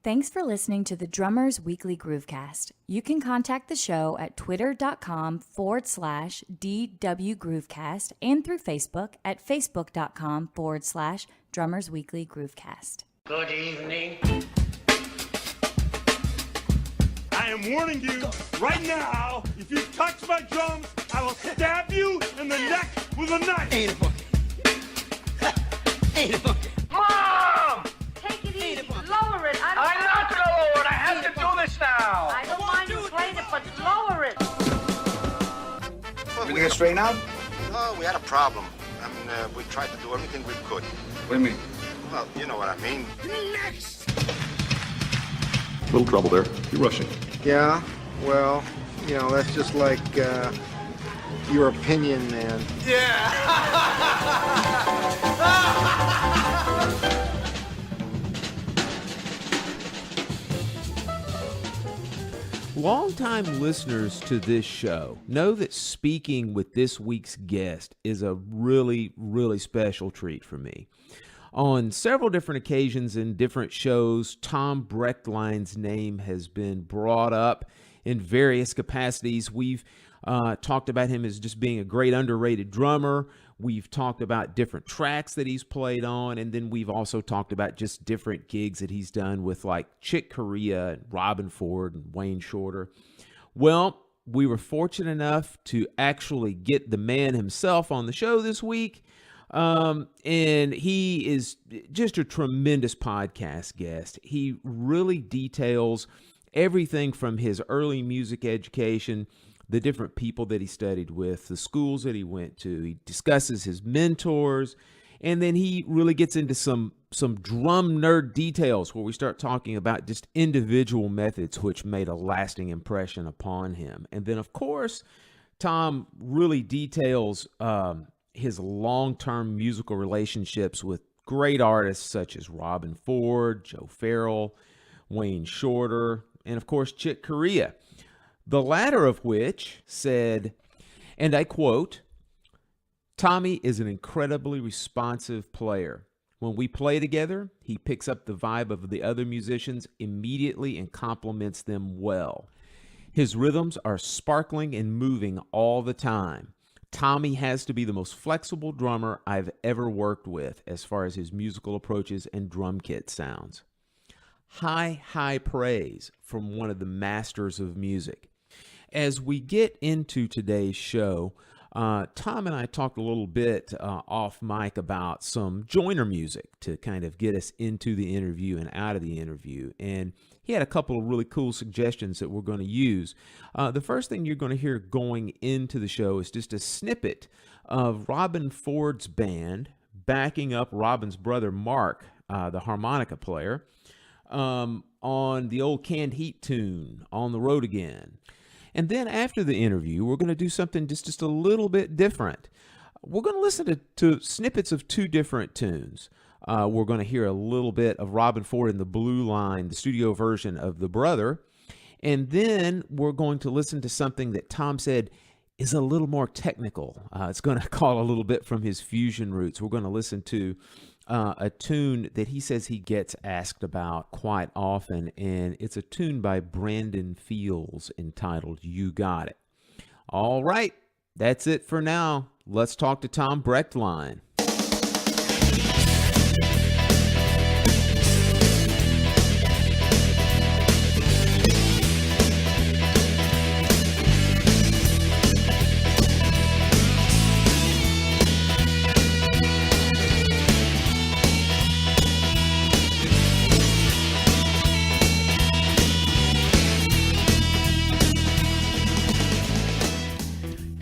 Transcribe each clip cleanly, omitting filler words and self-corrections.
Thanks for listening to the Drummers Weekly Groovecast. You can contact the show at twitter.com/DW Groovecast and through Facebook at facebook.com/Drummers Weekly Groovecast. Good evening. I am warning you right now, if you touch my drums, I will stab you in the neck with a knife. Ain't a bucket. Ain't a bucket. Mom! Take it easy. Lower it. I'm not gonna lower it. I have to do this now. I don't mind you playing it, but lower it. Everything is straightened out? No, we had a problem. I mean, we tried to do everything we could. What do you mean? Well, you know what I mean. Next. Little trouble there. You're rushing. Yeah, well, you know, that's just like your opinion, man. Longtime listeners to this show know that speaking with this week's guest is a really, really special treat for me. On several different occasions in different shows, Tom Brechtlein's name has been brought up in various capacities. We've talked about him as just being a great underrated drummer. We've talked about different tracks that he's played on, and then we've also talked about just different gigs that he's done with like Chick Corea and Robben Ford and Wayne Shorter. Well, we were fortunate enough to actually get the man himself on the show this week. And he is just a tremendous podcast guest. He really details everything from his early music education, the different people that he studied with, the schools that he went to. He discusses his mentors, and then he really gets into some drum nerd details where we start talking about just individual methods which made a lasting impression upon him. And then, of course, Tom really details his long-term musical relationships with great artists such as Robben Ford, Joe Farrell, Wayne Shorter, and of course Chick Corea. The latter of which said, and I quote, "Tommy is an incredibly responsive player. When we play together, he picks up the vibe of the other musicians immediately and complements them well. His rhythms are sparkling and moving all the time. Tommy has to be the most flexible drummer I've ever worked with as far as his musical approaches and drum kit sounds." High praise from one of the masters of music. As we get into today's show, Tom and I talked a little bit off mic about some joiner music to kind of get us into the interview and out of the interview. And he had a couple of really cool suggestions that we're going to use. The first thing you're going to hear going into the show is just a snippet of Robben Ford's band backing up Robben's brother Mark, the harmonica player, on the old Canned Heat tune, On the Road Again. And then after the interview, we're going to do something just a little bit different. We're going to listen to snippets of two different tunes. We're going to hear a little bit of Robben Ford in the Blue Line, the studio version of The Brother. And then we're going to listen to something that Tom said is a little more technical. It's going to call a little bit from his fusion roots. We're going to listen to a tune that he says he gets asked about quite often, and it's a tune by Brandon Fields entitled You Got It. All right, that's it for now. Let's talk to Tom Brechtlein.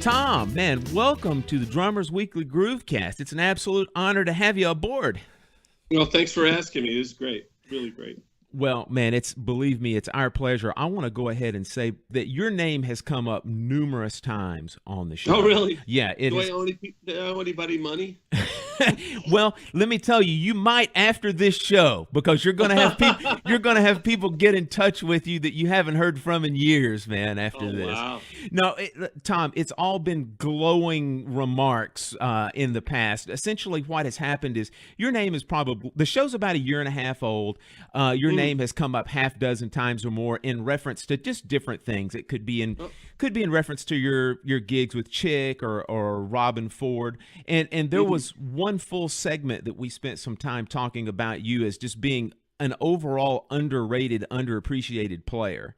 Tom, man, welcome to the Drummers Weekly Groovecast. It's an absolute honor to have you aboard. Well, thanks for asking me. This is great. Really great. Well, man, believe me, it's our pleasure. I want to go ahead and say that your name has come up numerous times on the show. Oh, really? Yeah. Do I owe anybody money? Well, let me tell you, you might after this show, because you're gonna have people get in touch with you that you haven't heard from in years, man. After this, wow. no, Tom, it's all been glowing remarks in the past. Essentially, what has happened is your name is probably, the show's about a year and a half old. Your name has come up half dozen times or more in reference to just different things. It could be in reference to your gigs with Chick or Robben Ford, and there was one full segment that we spent some time talking about you as just being an overall underrated, underappreciated player.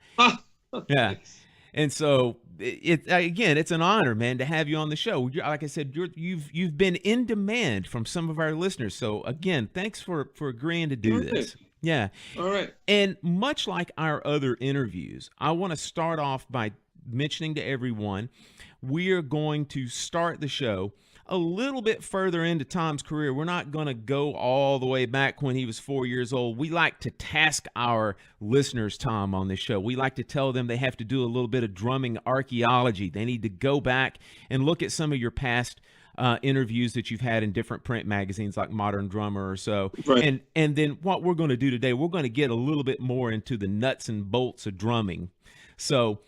Yeah. And so it's an honor, man, to have you on the show. Like I said, you've been in demand from some of our listeners. So again, thanks for agreeing to do this. Yeah. All right. And much like our other interviews, I want to start off by mentioning to everyone, we are going to start the show a little bit further into Tom's career. We're not going to go all the way back when he was 4 years old. We like to task our listeners, Tom, on this show. We like to tell them they have to do a little bit of drumming archaeology. They need to go back and look at some of your past interviews that you've had in different print magazines like Modern Drummer or so. Right. And then what we're going to do today, we're going to get a little bit more into the nuts and bolts of drumming. So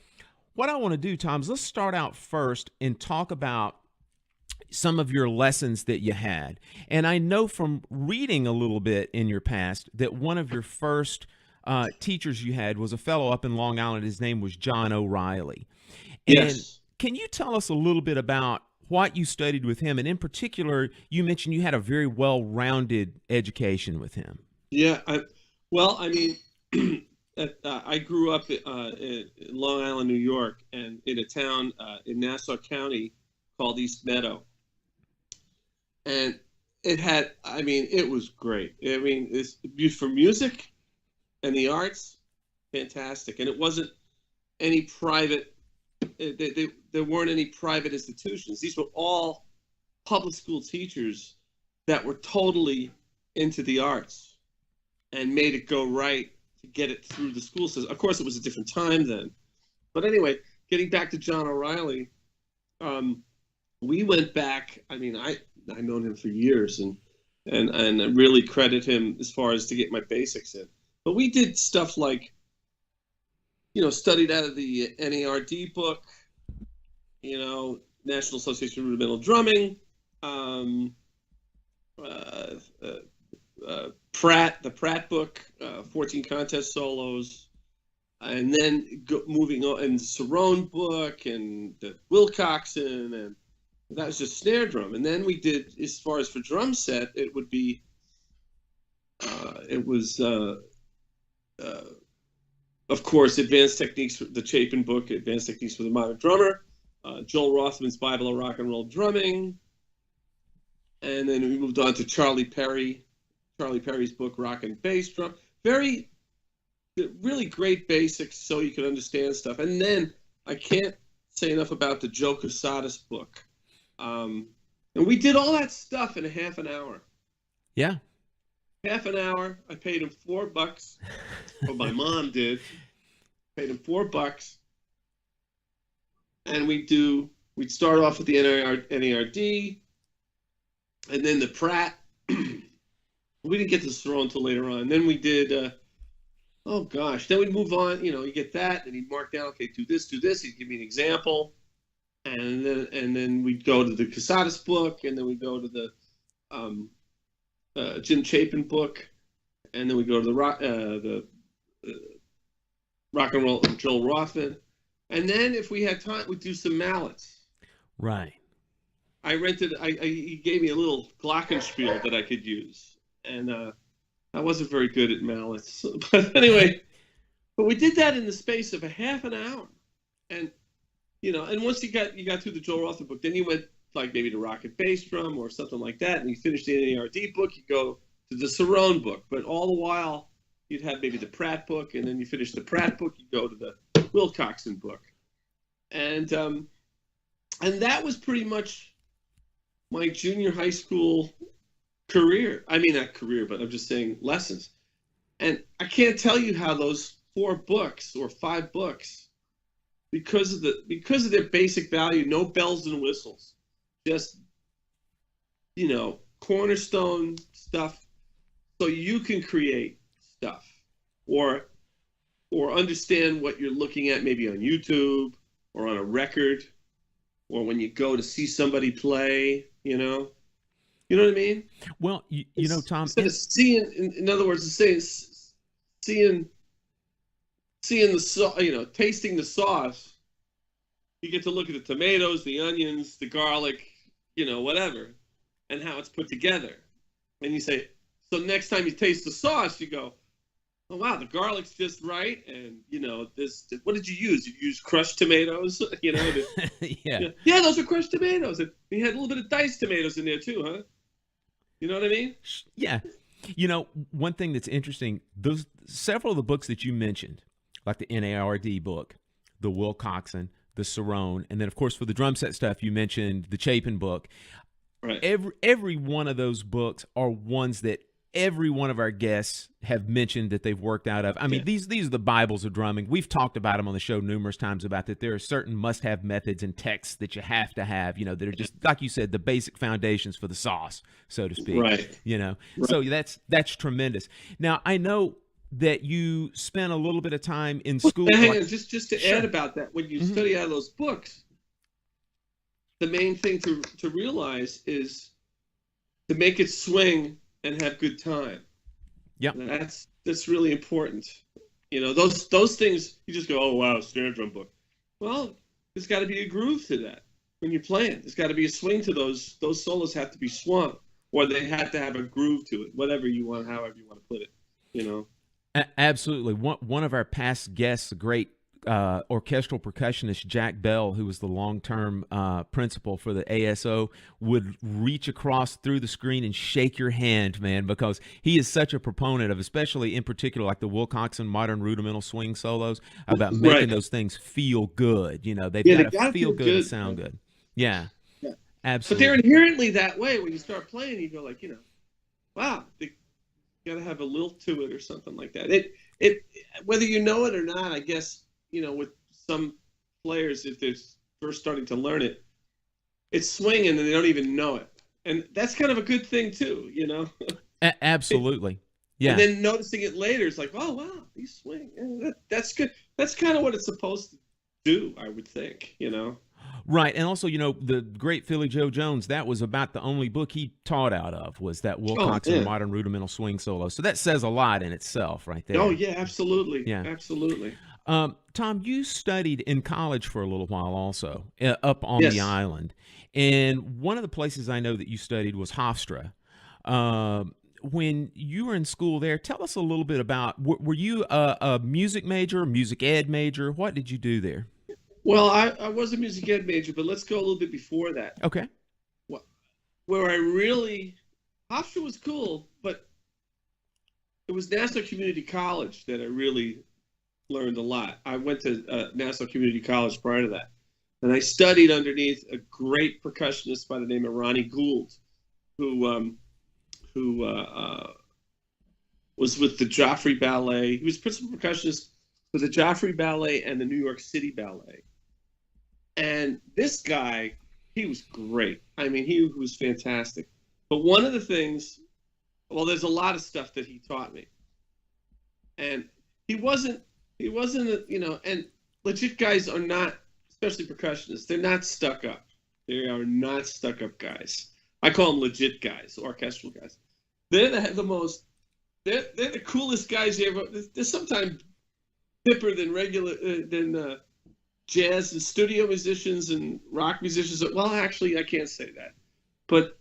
what I want to do, Tom, is let's start out first and talk about some of your lessons that you had. And I know from reading a little bit in your past that one of your first teachers you had was a fellow up in Long Island. His name was John O'Reilly. And Yes. can you tell us a little bit about what you studied with him? And in particular, you mentioned you had a very well-rounded education with him. Yeah. I grew up in Long Island, New York, and in a town in Nassau County called East Meadow. And it was great. I mean, it's for music and the arts, fantastic. And it wasn't any private, there weren't any private institutions. These were all public school teachers that were totally into the arts and made it go right to get it through the school system. Of course, it was a different time then. But anyway, getting back to John O'Reilly, we went back. I mean, I've known him for years, and I really credit him as far as to get my basics in. But we did stuff like, studied out of the NARD book, National Association of Rudimental Drumming, the Pratt book, 14 contest solos, and then moving on, and the Cerrone book, and the Wilcoxon, and that was just snare drum. And then we did, as far as for drum set, it would be, of course, Advanced Techniques, the Chapin book, Advanced Techniques for the Modern Drummer, Joel Rothman's Bible of Rock and Roll Drumming, and then we moved on to Charlie Perry's book, Rock and Bass Drum. Really great basics so you can understand stuff. And then I can't say enough about the Joe Casadas book. And we did all that stuff in a half an hour. Yeah. Half an hour. I paid him $4. Or my mom did. Paid him $4. And we'd start off with the NARD, and then the Pratt. We didn't get to Cerrone until later on. Then we did, then we'd move on. You get that, and he'd mark down, okay, do this. He'd give me an example. And then we'd go to the Casadas book, and then we'd go to the Jim Chapin book, and then we go to the rock and roll of Joel Rothman. And then if we had time, we'd do some mallets. Right. He gave me a little glockenspiel that I could use. And I wasn't very good at mallets. But anyway, we did that in the space of a half an hour. And, and once you got through the Joel Rothman book, then you went like maybe to rock and bass drum or something like that. And you finished the NARD book, you go to the Cerrone book. But all the while, you'd have maybe the Pratt book, and then you finish the Pratt book, you go to the Wilcoxon book. And that was pretty much my junior high school career. I mean, not career, but I'm just saying lessons. And I can't tell you how those 4 books or 5 books, because of their basic value, no bells and whistles, just, cornerstone stuff so you can create stuff or understand what you're looking at maybe on YouTube or on a record or when you go to see somebody play, you know what I mean? Well, you know, Tom, instead of seeing, in other words, seeing the sauce, you know, tasting the sauce, you get to look at the tomatoes, the onions, the garlic, you know, whatever, and how it's put together. And you say, so next time you taste the sauce, you go, oh wow, the garlic's just right, and you know this. What did you use? You used crushed tomatoes, you know? Yeah, those are crushed tomatoes, and you had a little bit of diced tomatoes in there too, huh? You know what I mean? Yeah. You know, one thing that's interesting, those several of the books that you mentioned, like the NARD book, the Wilcoxon, the Cerrone, and then of course for the drum set stuff, you mentioned the Chapin book. Right. Every one of those books are ones that every one of our guests have mentioned that they've worked out of. I mean, these are the Bibles of drumming. We've talked about them on the show numerous times about that. There are certain must-have methods and texts that you have to have, you know, that are just, like you said, the basic foundations for the sauce, so to speak. Right. You know, right. So that's tremendous. Now, I know that you spent a little bit of time in school. Hang on, just to add about that, when you study out of those books, the main thing to realize is to make it swing and have good time. Yep. That's really important. You know, those things, you just go, oh wow, snare drum book. Well, there's got to be a groove to that when you're playing. There's got to be a swing to those. Those solos have to be swung, or they have to have a groove to it. Whatever you want, however you want to put it. You know. Absolutely. One of our past guests, a great orchestral percussionist, Jack Bell, who was the long-term principal for the ASO, would reach across through the screen and shake your hand, man, because he is such a proponent of, especially in particular, like the Wilcoxon modern rudimental swing solos, about making those things feel good. You know, they've got to feel good and sound good. Yeah, absolutely. But they're inherently that way when you start playing. You go like, you know, wow, they got to have a lilt to it or something like that. It whether you know it or not, I guess. You know, with some players, if they're first starting to learn it, it's swinging and they don't even know it. And that's kind of a good thing too, you know? Absolutely. Yeah. And then noticing it later, it's like, oh, wow, these swing. Yeah, that's good. That's kind of what it's supposed to do, I would think, you know? Right. And also, you know, the great Philly Joe Jones, that was about the only book he taught out of was that Wilcoxon modern rudimental swing solo. So that says a lot in itself right there. Oh, yeah, absolutely. Yeah. Absolutely. Tom, you studied in college for a little while also, up on the island. And one of the places I know that you studied was Hofstra. When you were in school there, tell us a little bit about, were you a music major, music ed major? What did you do there? Well, I was a music ed major, but let's go a little bit before that. Okay. Where I really, Hofstra was cool, but it was Nassau Community College that I really learned a lot. I went to Nassau Community College prior to that, and I studied underneath a great percussionist by the name of Ronnie Gould, who was with the Joffrey Ballet. He was principal percussionist for the Joffrey Ballet and the New York City Ballet. And this guy, he was great. I mean, he was fantastic. But one of the things, well, there's a lot of stuff that he taught me, and he wasn't, you know, and legit guys are not, especially percussionists, they're not stuck up. They are not stuck up guys. I call them legit guys, orchestral guys. They're the most, they're the coolest guys you ever, they're sometimes hipper than than jazz and studio musicians and rock musicians. Well, actually, I can't say that. But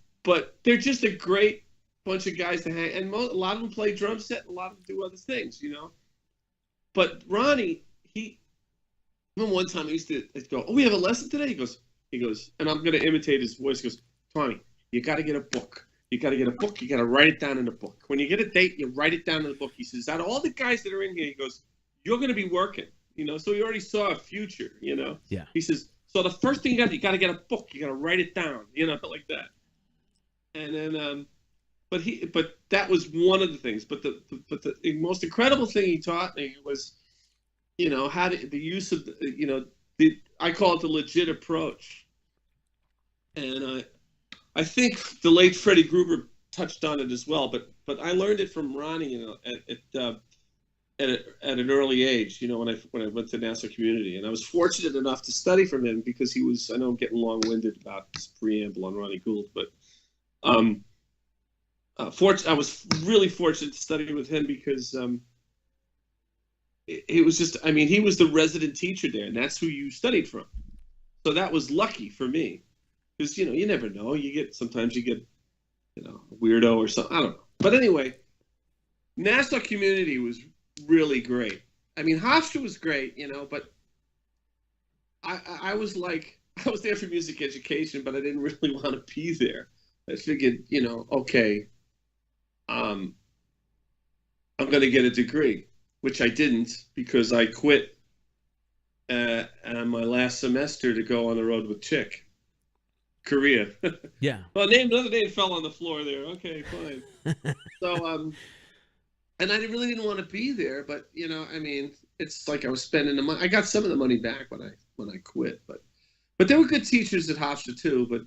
they're just a great bunch of guys to hang, and a lot of them play drum set, and a lot of them do other things, you know. But Ronnie, one time I used to go, oh, we have a lesson today? He goes, and I'm going to imitate his voice. He goes, Tommy, you got to get a book. You got to get a book. You got to write it down in the book. When you get a date, you write it down in the book. He says, out of all the guys that are in here, he goes, you're going to be working, you know. So he already saw a future, you know. Yeah. He says, so the first thing you got to get a book. You got to write it down, you know, like that. And then, but that was one of the things. But the most incredible thing he taught me was, you know, the use of, you know, I call it the legit approach. And I think the late Freddie Gruber touched on it as well, but I learned it from Ronnie, you know, at an early age, you know, when I went to Nassau Community, and I was fortunate enough to study from him because he was, I know I'm getting long-winded about this preamble on Ronnie Gould, but I was really fortunate to study with him because it was just, I mean, he was the resident teacher there, and that's who you studied from. So that was lucky for me because, you know, you never know. Sometimes you get, you know, a weirdo or something. I don't know. But anyway, Nassau Community was really great. I mean, Hofstra was great, you know, but I was there for music education, but I didn't really want to be there. I figured, you know, okay, I'm going to get a degree, which I didn't because I quit on my last semester to go on the road with Chick Corea. Yeah. Well, another name fell on the floor there. Okay, fine. So, and I really didn't want to be there, but you know, I mean, it's like I was spending the money. I got some of the money back when I quit, but there were good teachers at Hofstra too. But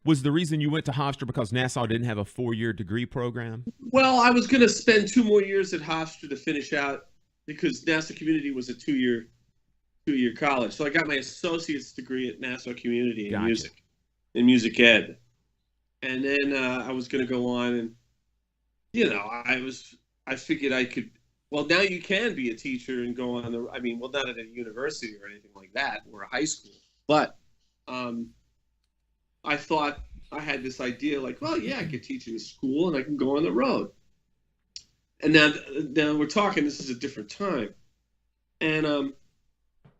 was the reason you went to Hofstra because Nassau didn't have a 4-year degree program? Well, I was going to spend 2 more years at Hofstra to finish out because Nassau Community was a 2-year college. So I got my associate's degree at Nassau Community in music ed, and then I was going to go on, and you know, I figured I could. Well, now you can be a teacher and go on I mean, well, not at a university or anything like that, or a high school, but I thought I had this idea like, well, yeah, I could teach in a school and I can go on the road. And now we're talking, this is a different time. And,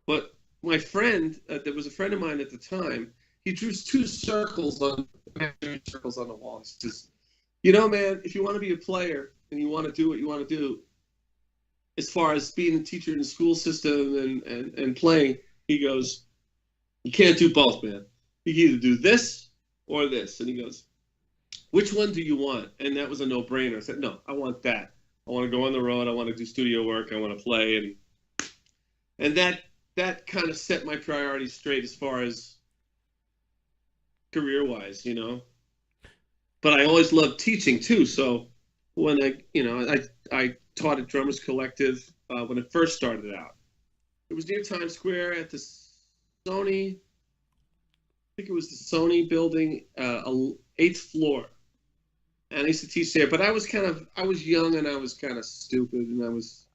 but my friend, there was a friend of mine at the time, he drew 2 circles on the wall. He says, you know, man, if you want to be a player and you want to do what you want to do, as far as being a teacher in the school system and playing, he goes, you can't do both, man. You can either do this or this. And he goes, which one do you want? And that was a no-brainer. I said, no, I want that. I want to go on the road. I want to do studio work. I want to play. And that kind of set my priorities straight as far as career-wise, you know. But I always loved teaching too. So when I taught at Drummers Collective when it first started out. It was near Times Square at the Sony. I think it was the Sony building, 8th floor. And I used to teach there, but I was young and I was kind of stupid and I was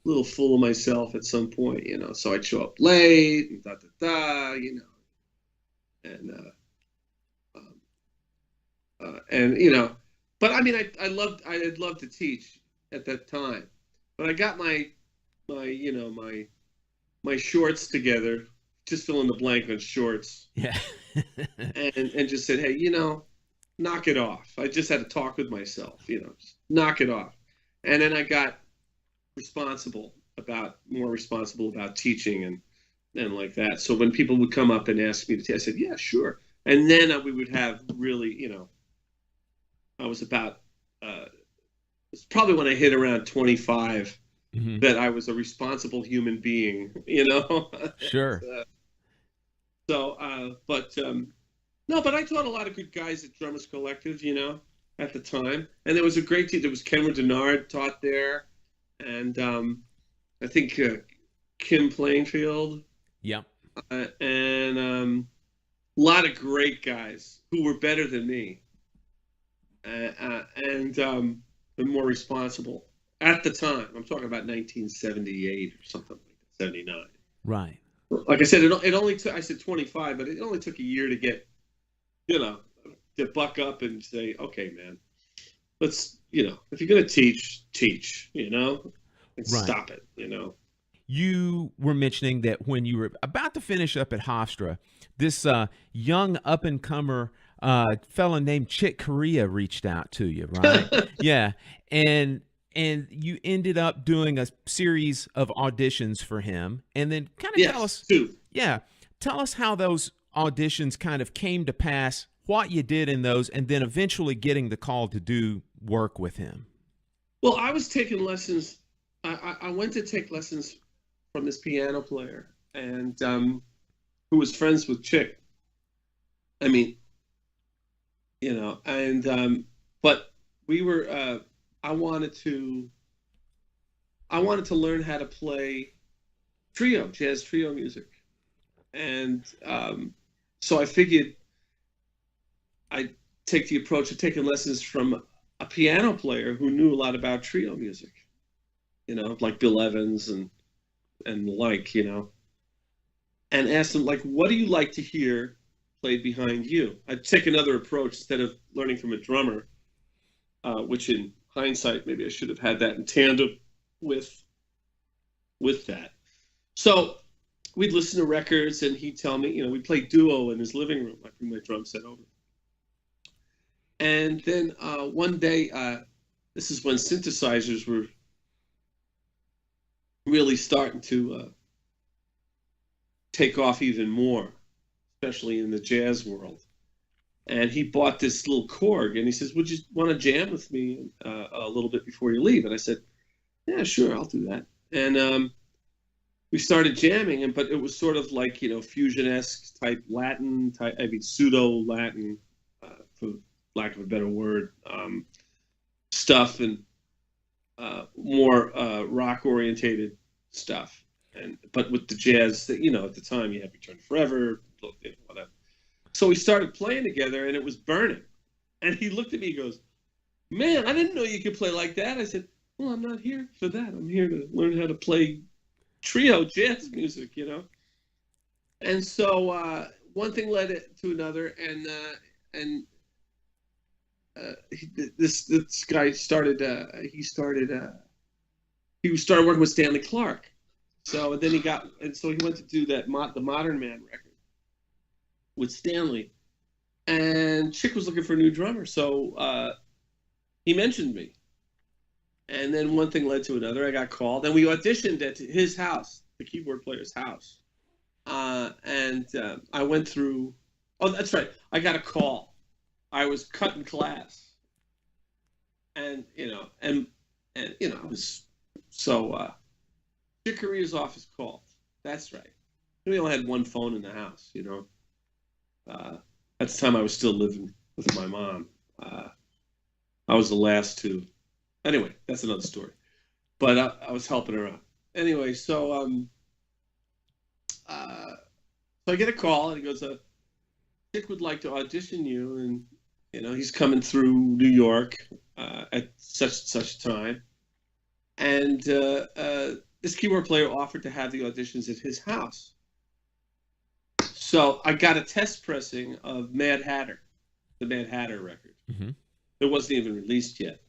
a little full of myself at some point, you know. So I'd show up late and you know, and you know, but I mean, I had loved to teach at that time, but I got my shorts together, just fill in the blank on shorts. Yeah. and just said, hey, you know, knock it off. I just had to talk with myself, you know, just knock it off. And then I got more responsible about teaching and like that. So when people would come up and ask me to teach, I said, yeah, sure. And then we would have really, you know, I was about, it's probably when I hit around 25 that I was a responsible human being, you know? Sure. But I taught a lot of good guys at Drummers Collective, you know, at the time. And there was a great team. There was Cameron Denard taught there. And I think Kim Plainfield. Yep. And a lot of great guys who were better than me. And more responsible at the time. I'm talking about 1978 or something like that, 79. Right. Like I said, it only took, I said 25, but it only took a year to get, you know, to buck up and say, okay, man, let's, you know, if you're going to teach, you know, and right. Stop it, you know. You were mentioning that when you were about to finish up at Hofstra, this young up-and-comer fella named Chick Corea reached out to you, right? Yeah. And you ended up doing a series of auditions for him. And then kind of tell us, two. Yeah, tell us how those auditions kind of came to pass, what you did in those, and then eventually getting the call to do work with him. Well, I was taking lessons. I went to take lessons from this piano player and who was friends with Chick. I mean, you know, and but we were. I wanted to learn how to play jazz trio music, and so I figured I'd take the approach of taking lessons from a piano player who knew a lot about trio music, like Bill Evans and the like, and ask them, like, what do you like to hear played behind you? I'd take another approach instead of learning from a drummer, which in hindsight, maybe I should have had that in tandem with that. So we'd listen to records and he'd tell me, we'd play duo in his living room. I bring my drum set over. And then one day, this is when synthesizers were really starting to take off even more, especially in the jazz world. And he bought this little Korg, and he says, would you want to jam with me a little bit before you leave? And I said, yeah, sure, I'll do that. And we started jamming, but it was sort of like, fusion-esque type Latin, pseudo-Latin, for lack of a better word, stuff, and more rock-orientated stuff. But with the jazz, at the time, you had Return Forever, whatever. So we started playing together, and it was burning. And he looked at me, he goes, man, I didn't know you could play like that. I said, well, I'm not here for that. I'm here to learn how to play trio jazz music, And so one thing led to another, and this guy started working with Stanley Clarke. So then he went to do the Modern Man record with Stanley, and Chick was looking for a new drummer, so he mentioned me. And then one thing led to another. I got called, and we auditioned at his house, the keyboard player's house. And I went through. Oh, that's right. I got a call. I was cut in class, and it was so. Chick Corea's office called. That's right. We only had one phone in the house, At the time, I was still living with my mom. I was the last to. Anyway, that's another story. But I was helping her out. Anyway, so I get a call, and he goes, Chick would like to audition you, and he's coming through New York at such time, and this keyboard player offered to have the auditions at his house. So I got a test pressing of Mad Hatter, the Mad Hatter record. Mm-hmm. It wasn't even released yet.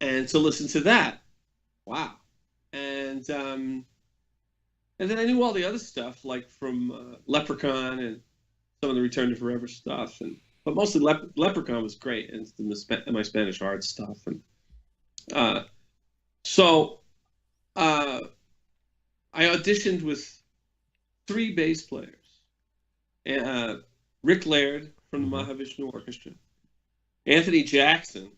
And so listen to that. Wow. And then I knew all the other stuff, like from Leprechaun and some of the Return to Forever stuff. But mostly Leprechaun was great, and my Spanish art stuff. And so I auditioned with 3 bass players. Rick Laird from the Mahavishnu Orchestra, Anthony Jackson,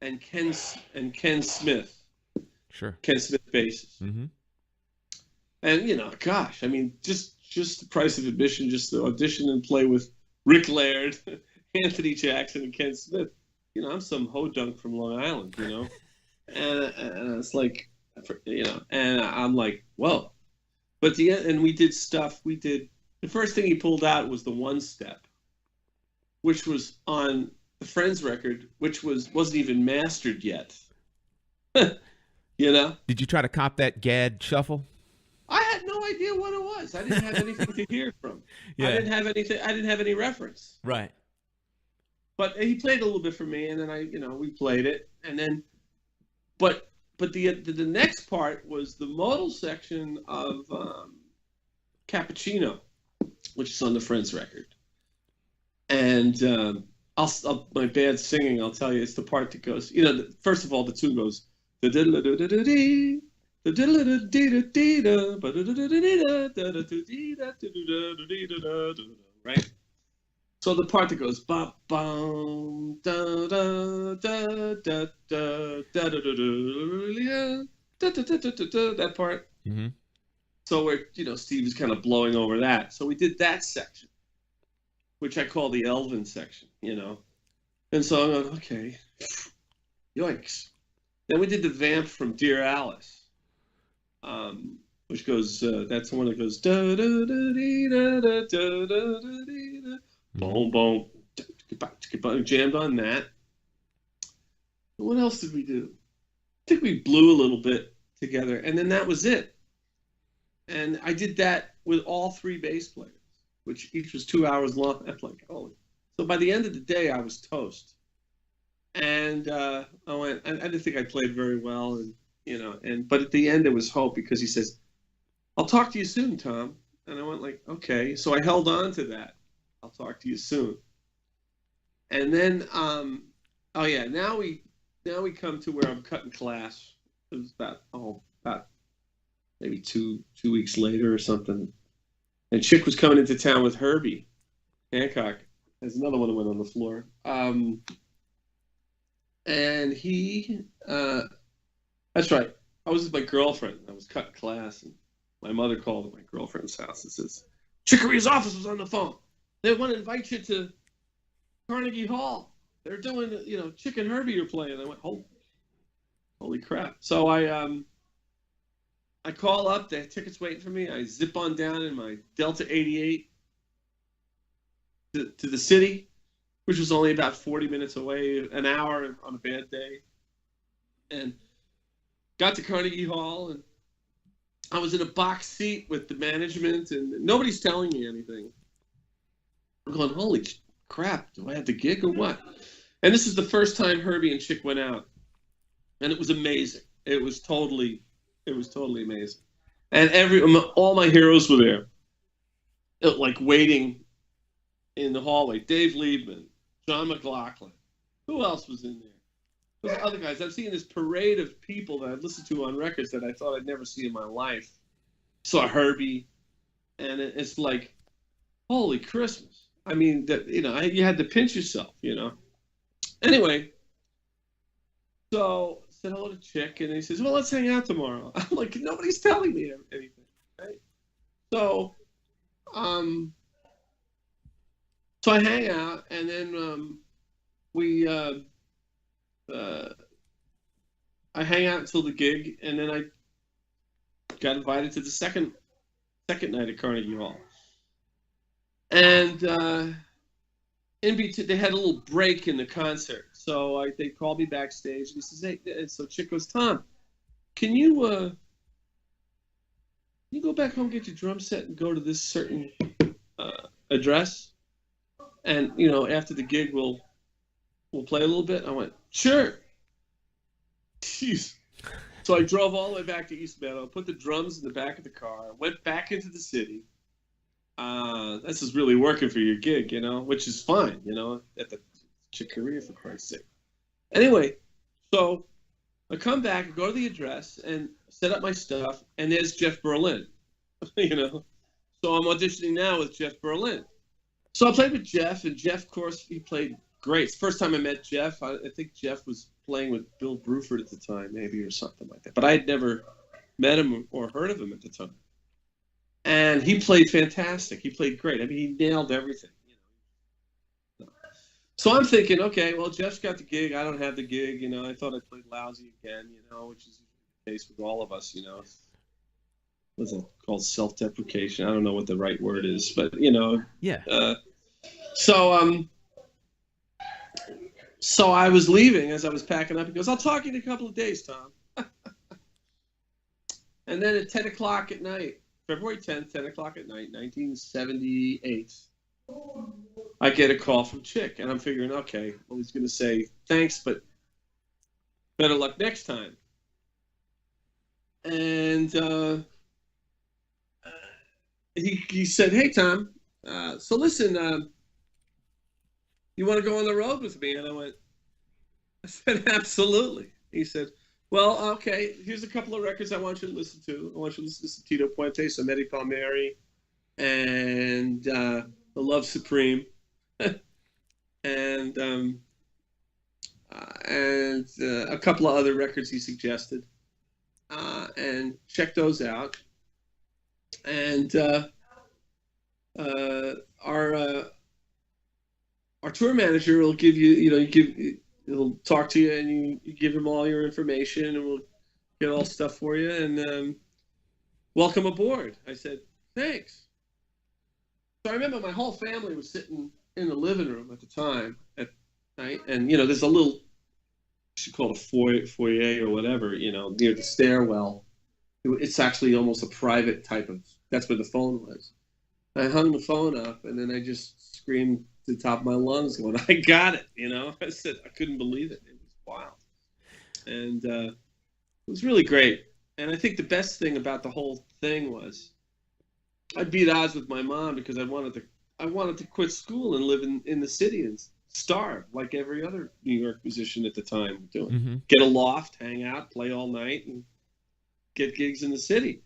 and Ken Smith. Sure. Ken Smith basses. Mm-hmm. And gosh, I mean, just the price of admission, just to audition and play with Rick Laird, Anthony Jackson, and Ken Smith. I'm some hodunk from Long Island, and it's like, and I'm like, whoa. But we did stuff. The first thing he pulled out was the one step, which was on the Friends record, which wasn't even mastered yet. Did you try to cop that Gad shuffle? I had no idea what it was. I didn't have anything to hear from. Yeah. I didn't have any reference. Right. But he played a little bit for me, and then we played it, and then, but the next part was the modal section of Cappuccino, which is on the Friends record. And my bad singing, I'll tell you, it's the part that goes, first of all, the tune goes, right? So the part that goes, ba bum da da da da da da da, that part. Mm-hmm. So where Steve is kind of blowing over that. So we did that section, which I call the Elvin section, And so I'm going, okay, yikes. Then we did the vamp from Dear Alice, which goes, that's the one that goes, da da da dee da da da da da dee da, boom, boom, jammed on that. What else did we do? I think we blew a little bit together, and then that was it. And I did that with all three bass players, which each was 2 hours long. I'm like, holy. So by the end of the day, I was toast. And I didn't think I played very well, but at the end there was hope, because he says, "I'll talk to you soon, Tom." And I went like, okay. So I held on to that. I'll talk to you soon. And then, now we come to where I'm cutting class. It was about maybe two weeks later or something. And Chick was coming into town with Herbie Hancock. There's another one that went on the floor. And he, that's right. I was with my girlfriend. I was cutting class, and my mother called at my girlfriend's house and says, Chick Corea's office was on the phone. They want to invite you to Carnegie Hall. They're doing, Chick and Herbie are playing. I went, holy crap. So I call up, the ticket's waiting for me. I zip on down in my Delta 88 to the city, which was only about 40 minutes away, an hour on a bad day. And got to Carnegie Hall, and I was in a box seat with the management, and nobody's telling me anything. I'm going, holy crap, do I have the gig or what? And this is the first time Herbie and Chick went out. And it was amazing. It was totally amazing. And all my heroes were there, like waiting in the hallway. Dave Liebman, John McLaughlin. Who else was in there? Those other guys. I'm seeing this parade of people that I've listened to on records that I thought I'd never see in my life. Saw Herbie, and it's like, holy Christmas. I mean, you had to pinch yourself, Anyway, so I said hello to Chick, and he says, well, let's hang out tomorrow. I'm like, nobody's telling me anything, right? So I hang out, and then I hang out until the gig, and then I got invited to the second night at Carnegie Hall. And in between, they had a little break in the concert, so they called me backstage, and he says, "Hey," so Chick goes, "Tom, can you go back home, get your drum set, and go to this certain address, and after the gig we'll play a little bit?" I went, "Sure." Jeez. So I drove all the way back to East Meadow, put the drums in the back of the car, went back into the city. This is really working for your gig, which is fine, at the Chick Corea, for Christ's sake. Anyway, so I come back and go to the address and set up my stuff, and there's Jeff Berlin, So I'm auditioning now with Jeff Berlin. So I played with Jeff, and Jeff, of course, he played great. It's the first time I met Jeff. I think Jeff was playing with Bill Bruford at the time, maybe, or something like that. But I had never met him or heard of him at the time. And he played fantastic. He played great. I mean, he nailed everything. So I'm thinking, okay, well, Jeff's got the gig. I don't have the gig. I thought I played lousy again, which is the case with all of us, What's it called? Self-deprecation. I don't know what the right word is, but, Yeah. So I was leaving as I was packing up. He goes, "I'll talk to you in a couple of days, Tom." And then at 10 o'clock at night, February 10th, 10 o'clock at night, 1978, I get a call from Chick, and I'm figuring, okay, well, he's going to say thanks, but better luck next time. And he said, "Hey, Tom, so listen, you want to go on the road with me?" And I said, "Absolutely." He said, "Well, okay, here's a couple of records I want you to listen to. I want you to listen to Tito Puente, Eddie Palmieri, and The Love Supreme, and a couple of other records he suggested, and check those out. And our tour manager will give he'll talk to you, and you give him all your information, and we'll get all stuff for you, and welcome aboard. I said, thanks. So I remember my whole family was sitting in the living room at the time at night, and there's a little, you should call it a foyer or whatever, near the stairwell. It's actually almost a private type of. That's where the phone was. I hung the phone up, and then I just screamed to the top of my lungs, going, "I got it!" I said I couldn't believe it. It was wild, and it was really great. And I think the best thing about the whole thing was I beat odds with my mom because I wanted to quit school and live in the city and starve like every other New York musician at the time was doing. Mm-hmm. Get a loft, hang out, play all night, and get gigs in the city.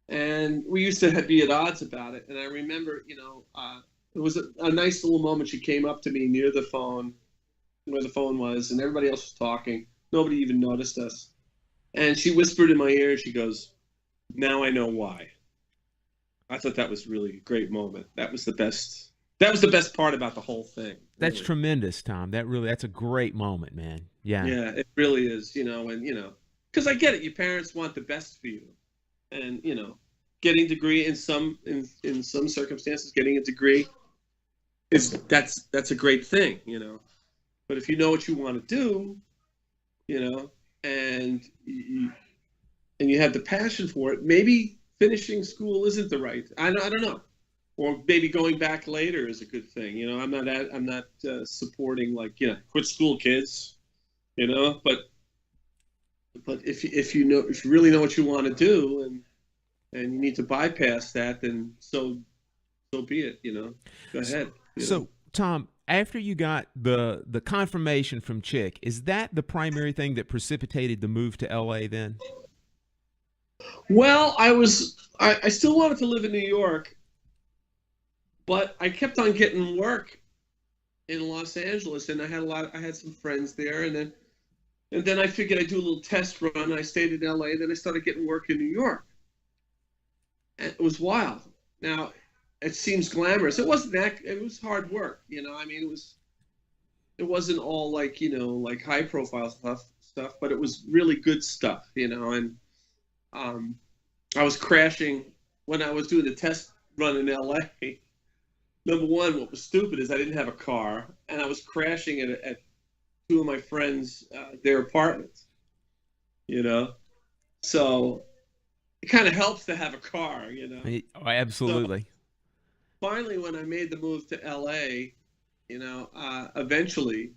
And we used to be at odds about it. And I remember, it was a nice little moment. She came up to me near the phone, where the phone was, and everybody else was talking. Nobody even noticed us. And she whispered in my ear, she goes, "Now I know why." I thought that was really a great moment. That was the best part about the whole thing. That's really. tremendous, Tom. That's a great moment, man. Yeah. Yeah, it really is, because I get it. Your parents want the best for you. And, getting a degree in some circumstances, getting a degree that's a great thing, But if you know what you want to do, and you have the passion for it, maybe finishing school isn't the right. I don't know, or maybe going back later is a good thing. I'm not supporting quit school kids, but if you really know what you want to do and you need to bypass that, then so be it. Go ahead. So Tom, after you got the confirmation from Chick, is that the primary thing that precipitated the move to LA then? Well, I still wanted to live in New York, but I kept on getting work in Los Angeles, and I had some friends there, and then I figured I'd do a little test run. I stayed in LA, then I started getting work in New York. And it was wild. Now, it seems glamorous. It wasn't that. It was hard work. It wasn't all like high profile stuff, but it was really good stuff. And I was crashing when I was doing the test run in LA. Number one, what was stupid is I didn't have a car, and I was crashing at two of my friends' their apartments. So it kind of helps to have a car. Oh, absolutely. So finally, when I made the move to LA, eventually,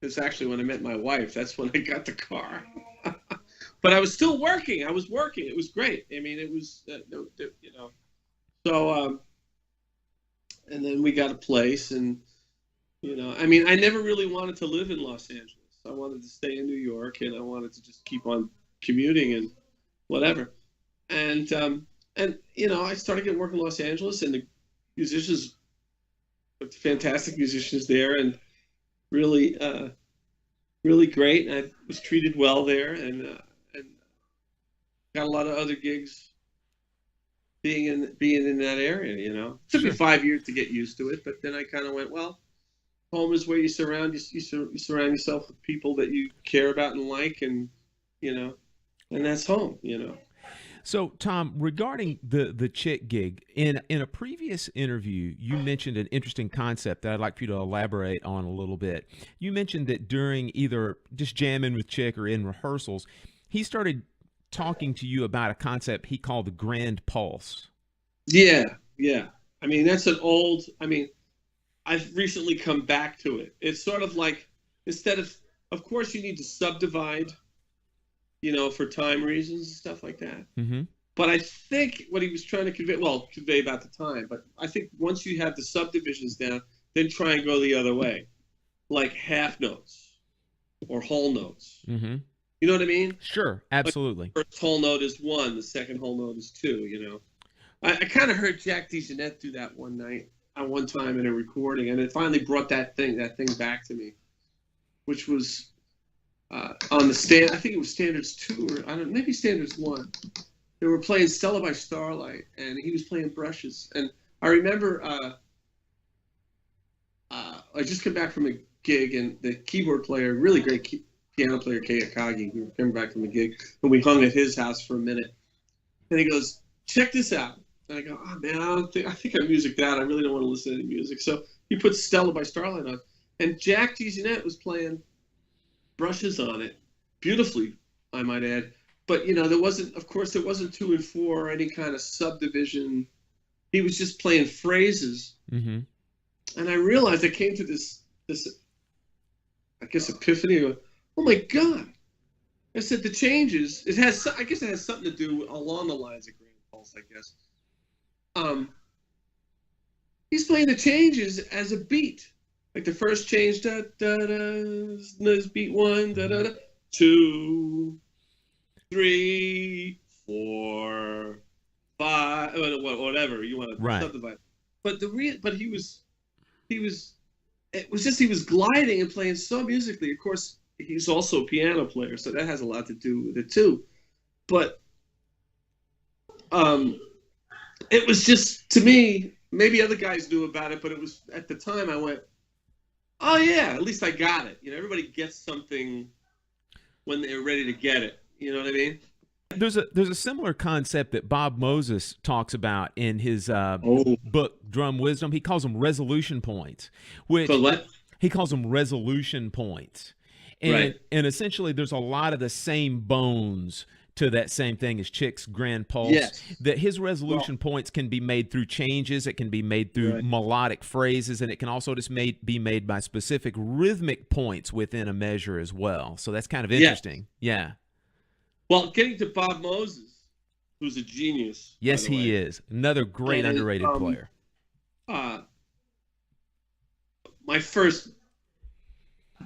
it's actually when I met my wife. That's when I got the car. But I was still working. I was working. It was great. I mean, it was, So, and then we got a place, and, I never really wanted to live in Los Angeles. I wanted to stay in New York, and I wanted to just keep on commuting and whatever. And I started getting work in Los Angeles, and the musicians, fantastic musicians there, and really, really great. And I was treated well there, and got a lot of other gigs being in that area. It took me 5 years to get used to it, but then I kind of went, well, home is where you surround yourself with people that you care about and like, and and that's home. So, Tom, regarding the Chick gig, in a previous interview, you mentioned an interesting concept that I'd like for you to elaborate on a little bit. You mentioned that during either just jamming with Chick or in rehearsals, he started talking to you about a concept he called the grand pulse. Yeah. That's an old. I've recently come back to it. It's sort of like, instead of course, you need to subdivide, for time reasons and stuff like that. Mm-hmm. But I think what he was trying to convey about the time. But I think once you have the subdivisions down, then try and go the other way, like half notes or whole notes. Mm-hmm. You know what I mean? Sure, absolutely. Like the first whole note is 1, the second whole note is 2. I kind of heard Jack DeJohnette do that one time in a recording, and it finally brought that thing back to me, which was on the stand. I think it was Standards 2 or maybe Standards 1. They were playing Stella by Starlight, and he was playing brushes. And I remember I just come back from a gig, and the keyboard player, really great piano player, Kei Akagi, we were coming back from a gig, and we hung at his house for a minute. And he goes, check this out. And I go, oh man, I think I'm musiced out. I really don't want to listen to any music. So he put Stella by Starlight on, and Jack DeJohnette was playing brushes on it, beautifully, I might add. But there wasn't 2 and 4 or any kind of subdivision. He was just playing phrases. Mm-hmm. And I realized I came to this, I guess, epiphany of, oh my God. I said the changes, I guess it has something to do along the lines of Grand Pulse, I guess. He's playing the changes as a beat. Like the first change, da da da, there's beat 1, da da da, 2, 3, 4, 5, whatever you want to subdivide. But he was gliding and playing so musically. Of course, he's also a piano player, so that has a lot to do with it too. But it was just, to me, maybe other guys knew about it, but it was, at the time I went, oh yeah, at least I got it. Everybody gets something when they're ready to get it. You know what I mean? There's a similar concept that Bob Moses talks about in his book Drum Wisdom. He calls them resolution points, which he calls them resolution points. And essentially there's a lot of the same bones to that same thing as Chick's Grand Pulse. Yes. That his resolution points can be made through changes, it can be made through melodic phrases, and it can also just be made by specific rhythmic points within a measure as well. So that's kind of interesting. Yeah. Well, getting to Bob Moses, who's a genius. Yes, he is. Another great underrated player. My first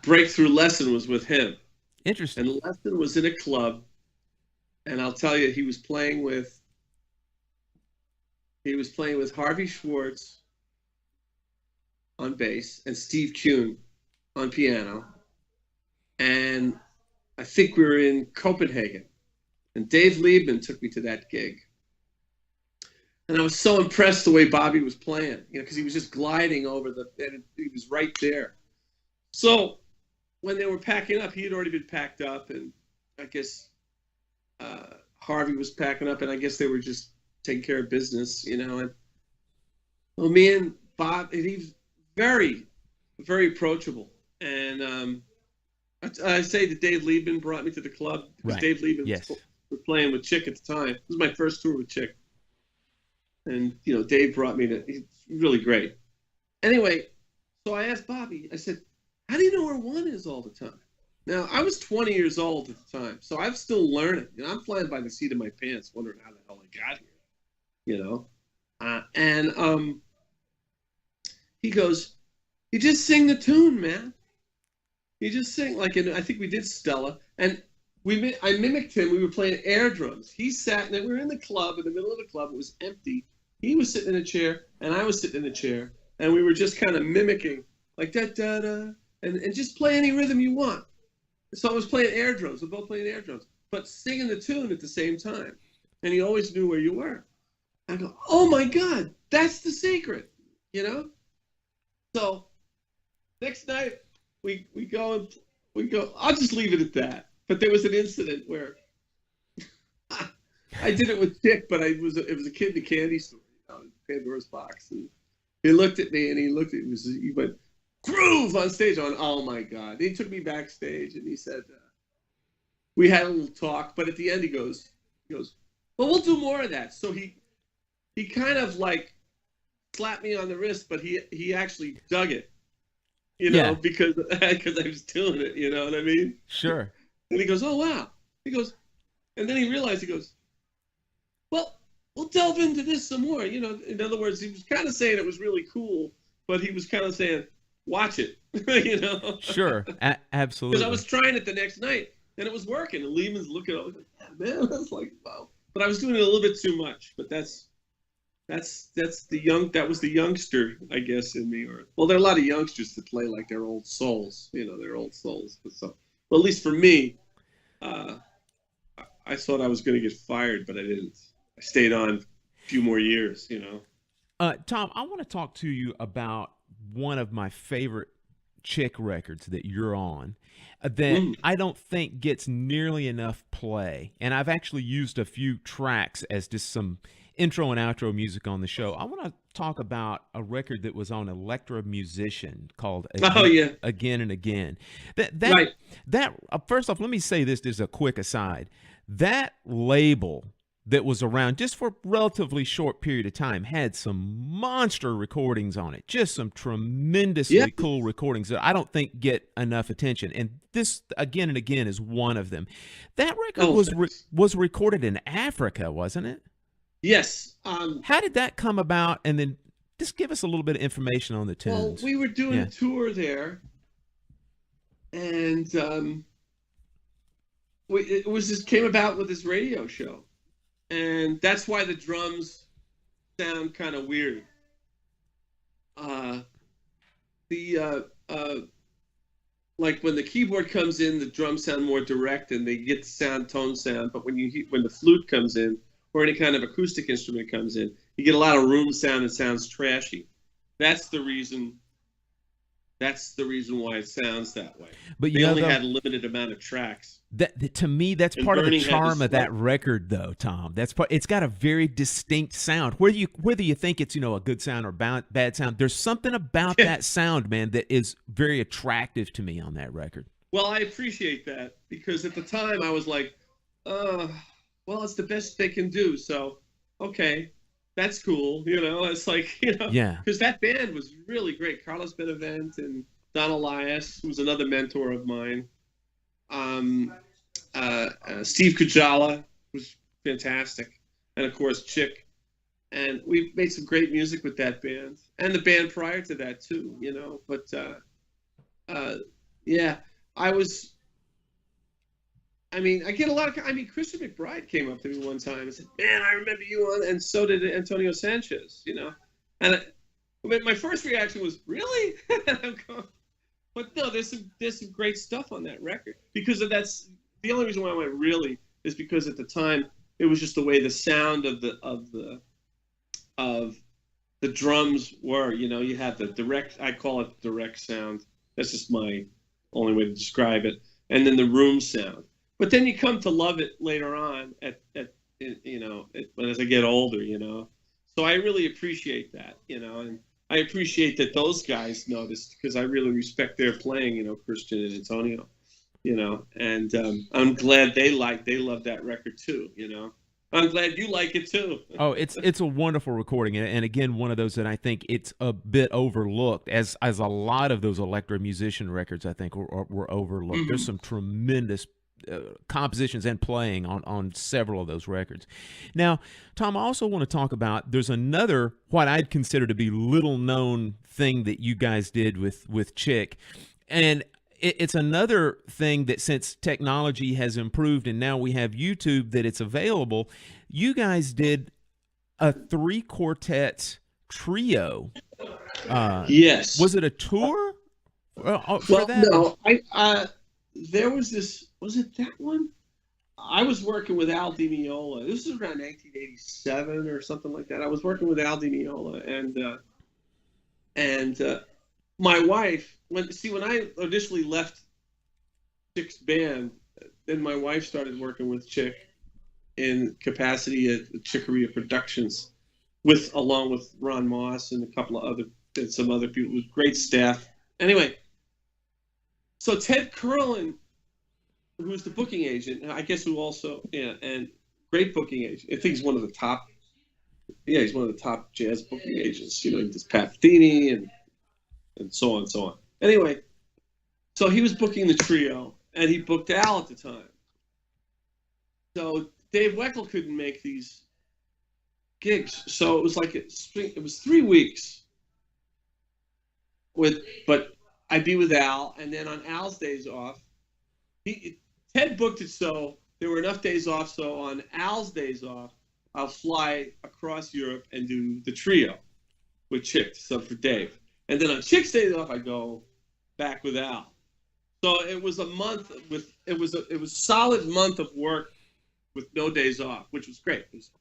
breakthrough lesson was with him. Interesting. And the lesson was in a club. And I'll tell you, he was playing with Harvey Schwartz on bass and Steve Kuhn on piano. And I think we were in Copenhagen. And Dave Liebman took me to that gig. And I was so impressed the way Bobby was playing, because he was just gliding over and he was right there. So when they were packing up, he had already been packed up, and I guess Harvey was packing up, and I guess they were just taking care of business, and me and Bob, and he's very, very approachable. And I say that Dave Liebman brought me to the club because Dave Liebman was playing with Chick at the time. This was my first tour with Chick. And, Dave brought me to, he's really great. Anyway, so I asked Bobby, I said, how do you know where 1 is all the time? Now, I was 20 years old at the time, so I'm still learning. I'm flying by the seat of my pants, wondering how the hell I got here, And he goes, you just sing the tune, man. You just sing, I think we did Stella, and I mimicked him. We were playing air drums. He sat, and we were in the club, in the middle of the club. It was empty. He was sitting in a chair, and I was sitting in a chair, and we were just kind of mimicking, like da-da-da, and just play any rhythm you want. So I was playing air drums. We're both playing air drums, but singing the tune at the same time. And he always knew where you were. I go, oh my God, that's the secret, So next night we go. I'll just leave it at that. But there was an incident where I did it with Chick, but it was a kid in the candy store, Pandora's Box, and he looked at me and he went, groove on stage. On, oh my God. He took me backstage and he said, we had a little talk, but at the end he goes, well, we'll do more of that. So he kind of slapped me on the wrist, but he actually dug it, because I was doing it, you know what I mean? Sure. And he goes, oh wow. He goes, and then he realized, he goes, well, we'll delve into this some more. In other words, he was kind of saying it was really cool, but he was kind of saying, watch it, Sure, absolutely. Because I was trying it the next night, and it was working. And Lehman's looking at it, yeah, man, I was like, wow. But I was doing it a little bit too much. But that was the youngster, I guess, in me. Well, there are a lot of youngsters that play like their old souls, their old souls. But at least for me, I thought I was going to get fired, but I didn't. I stayed on a few more years, Tom, I want to talk to you about one of my favorite Chick records that you're on that I don't think gets nearly enough play. And I've actually used a few tracks as just some intro and outro music on the show. I want to talk about a record that was on Electra Musician called Again and Again. That first off, let me say this as a quick aside. That label that was around just for a relatively short period of time had some monster recordings on it, just some tremendously cool recordings that I don't think get enough attention. And this Again and Again is one of them. That record was recorded in Africa, wasn't it? Yes. How did that come about? And then just give us a little bit of information on the tunes. Well, we were doing a tour there, and it came about with this radio show. And that's why the drums sound kind of weird. Like when the keyboard comes in, the drums sound more direct and they get tone sound. But when the flute comes in or any kind of acoustic instrument comes in, you get a lot of room sound and sounds trashy. That's the reason why it sounds that way. But they only had a limited amount of tracks. To me, that's part of the charm of that record, though, Tom. It's got a very distinct sound. Whether you think it's a good sound or bad sound, there's something about that sound, man, that is very attractive to me on that record. Well, I appreciate that because at the time I was like, well, it's the best they can do. So, okay, that's cool. It's like, because that band was really great. Carlos Benavent and Don Elias, who was another mentor of mine. Steve Kujala was fantastic. And of course, Chick. And we made some great music with that band and the band prior to that too, but, I get a lot of, Christian McBride came up to me one time and said, man, I remember you on, and so did Antonio Sanchez, and my first reaction was, really? But no, there's some great stuff on that record because that's the only reason why I went really is because at the time it was just the way the sound of the drums were, you had the direct, I call it direct sound. That's just my only way to describe it. And then the room sound. But then you come to love it later on as I get older, So I really appreciate that, and I appreciate that those guys noticed because I really respect their playing, Christian and Antonio, and I'm glad they love that record too, I'm glad you like it too. Oh, it's a wonderful recording, and again, one of those that I think it's a bit overlooked, as a lot of those Electra Musician records I think were overlooked. Mm-hmm. There's some tremendous compositions and playing on several of those records. Now, Tom, I also want to talk about, there's another, what I'd consider to be little known thing that you guys did with Chick, and it's another thing that since technology has improved and now we have YouTube that it's available, you guys did a Three Quartets trio. Yes. Was it a tour? No, there was this, was it that one? I was working with Al Di Meola. This was around 1987 or something like that. I was working with Al Di Meola and my wife, when I initially left Chick's band, then my wife started working with Chick in capacity at Chick Corea Productions, along with Ron Moss and some other people with great staff. Anyway, so Ted Curlin, who's the booking agent, I guess, and great booking agent. I think he's one of the top. Yeah, he's one of the top jazz booking agents. He does Pat Metheny and so on and so on. Anyway, so he was booking the trio, and he booked Al at the time. So Dave Weckl couldn't make these gigs, so it was like it was 3 weeks. But I'd be with Al, and then on Al's days off, Ted booked it so there were enough days off. So on Al's days off, I'll fly across Europe and do the trio with Chick, sub for Dave. And then on Chick's days off, I go back with Al. So it was a month it was a solid month of work with no days off, which was great. It was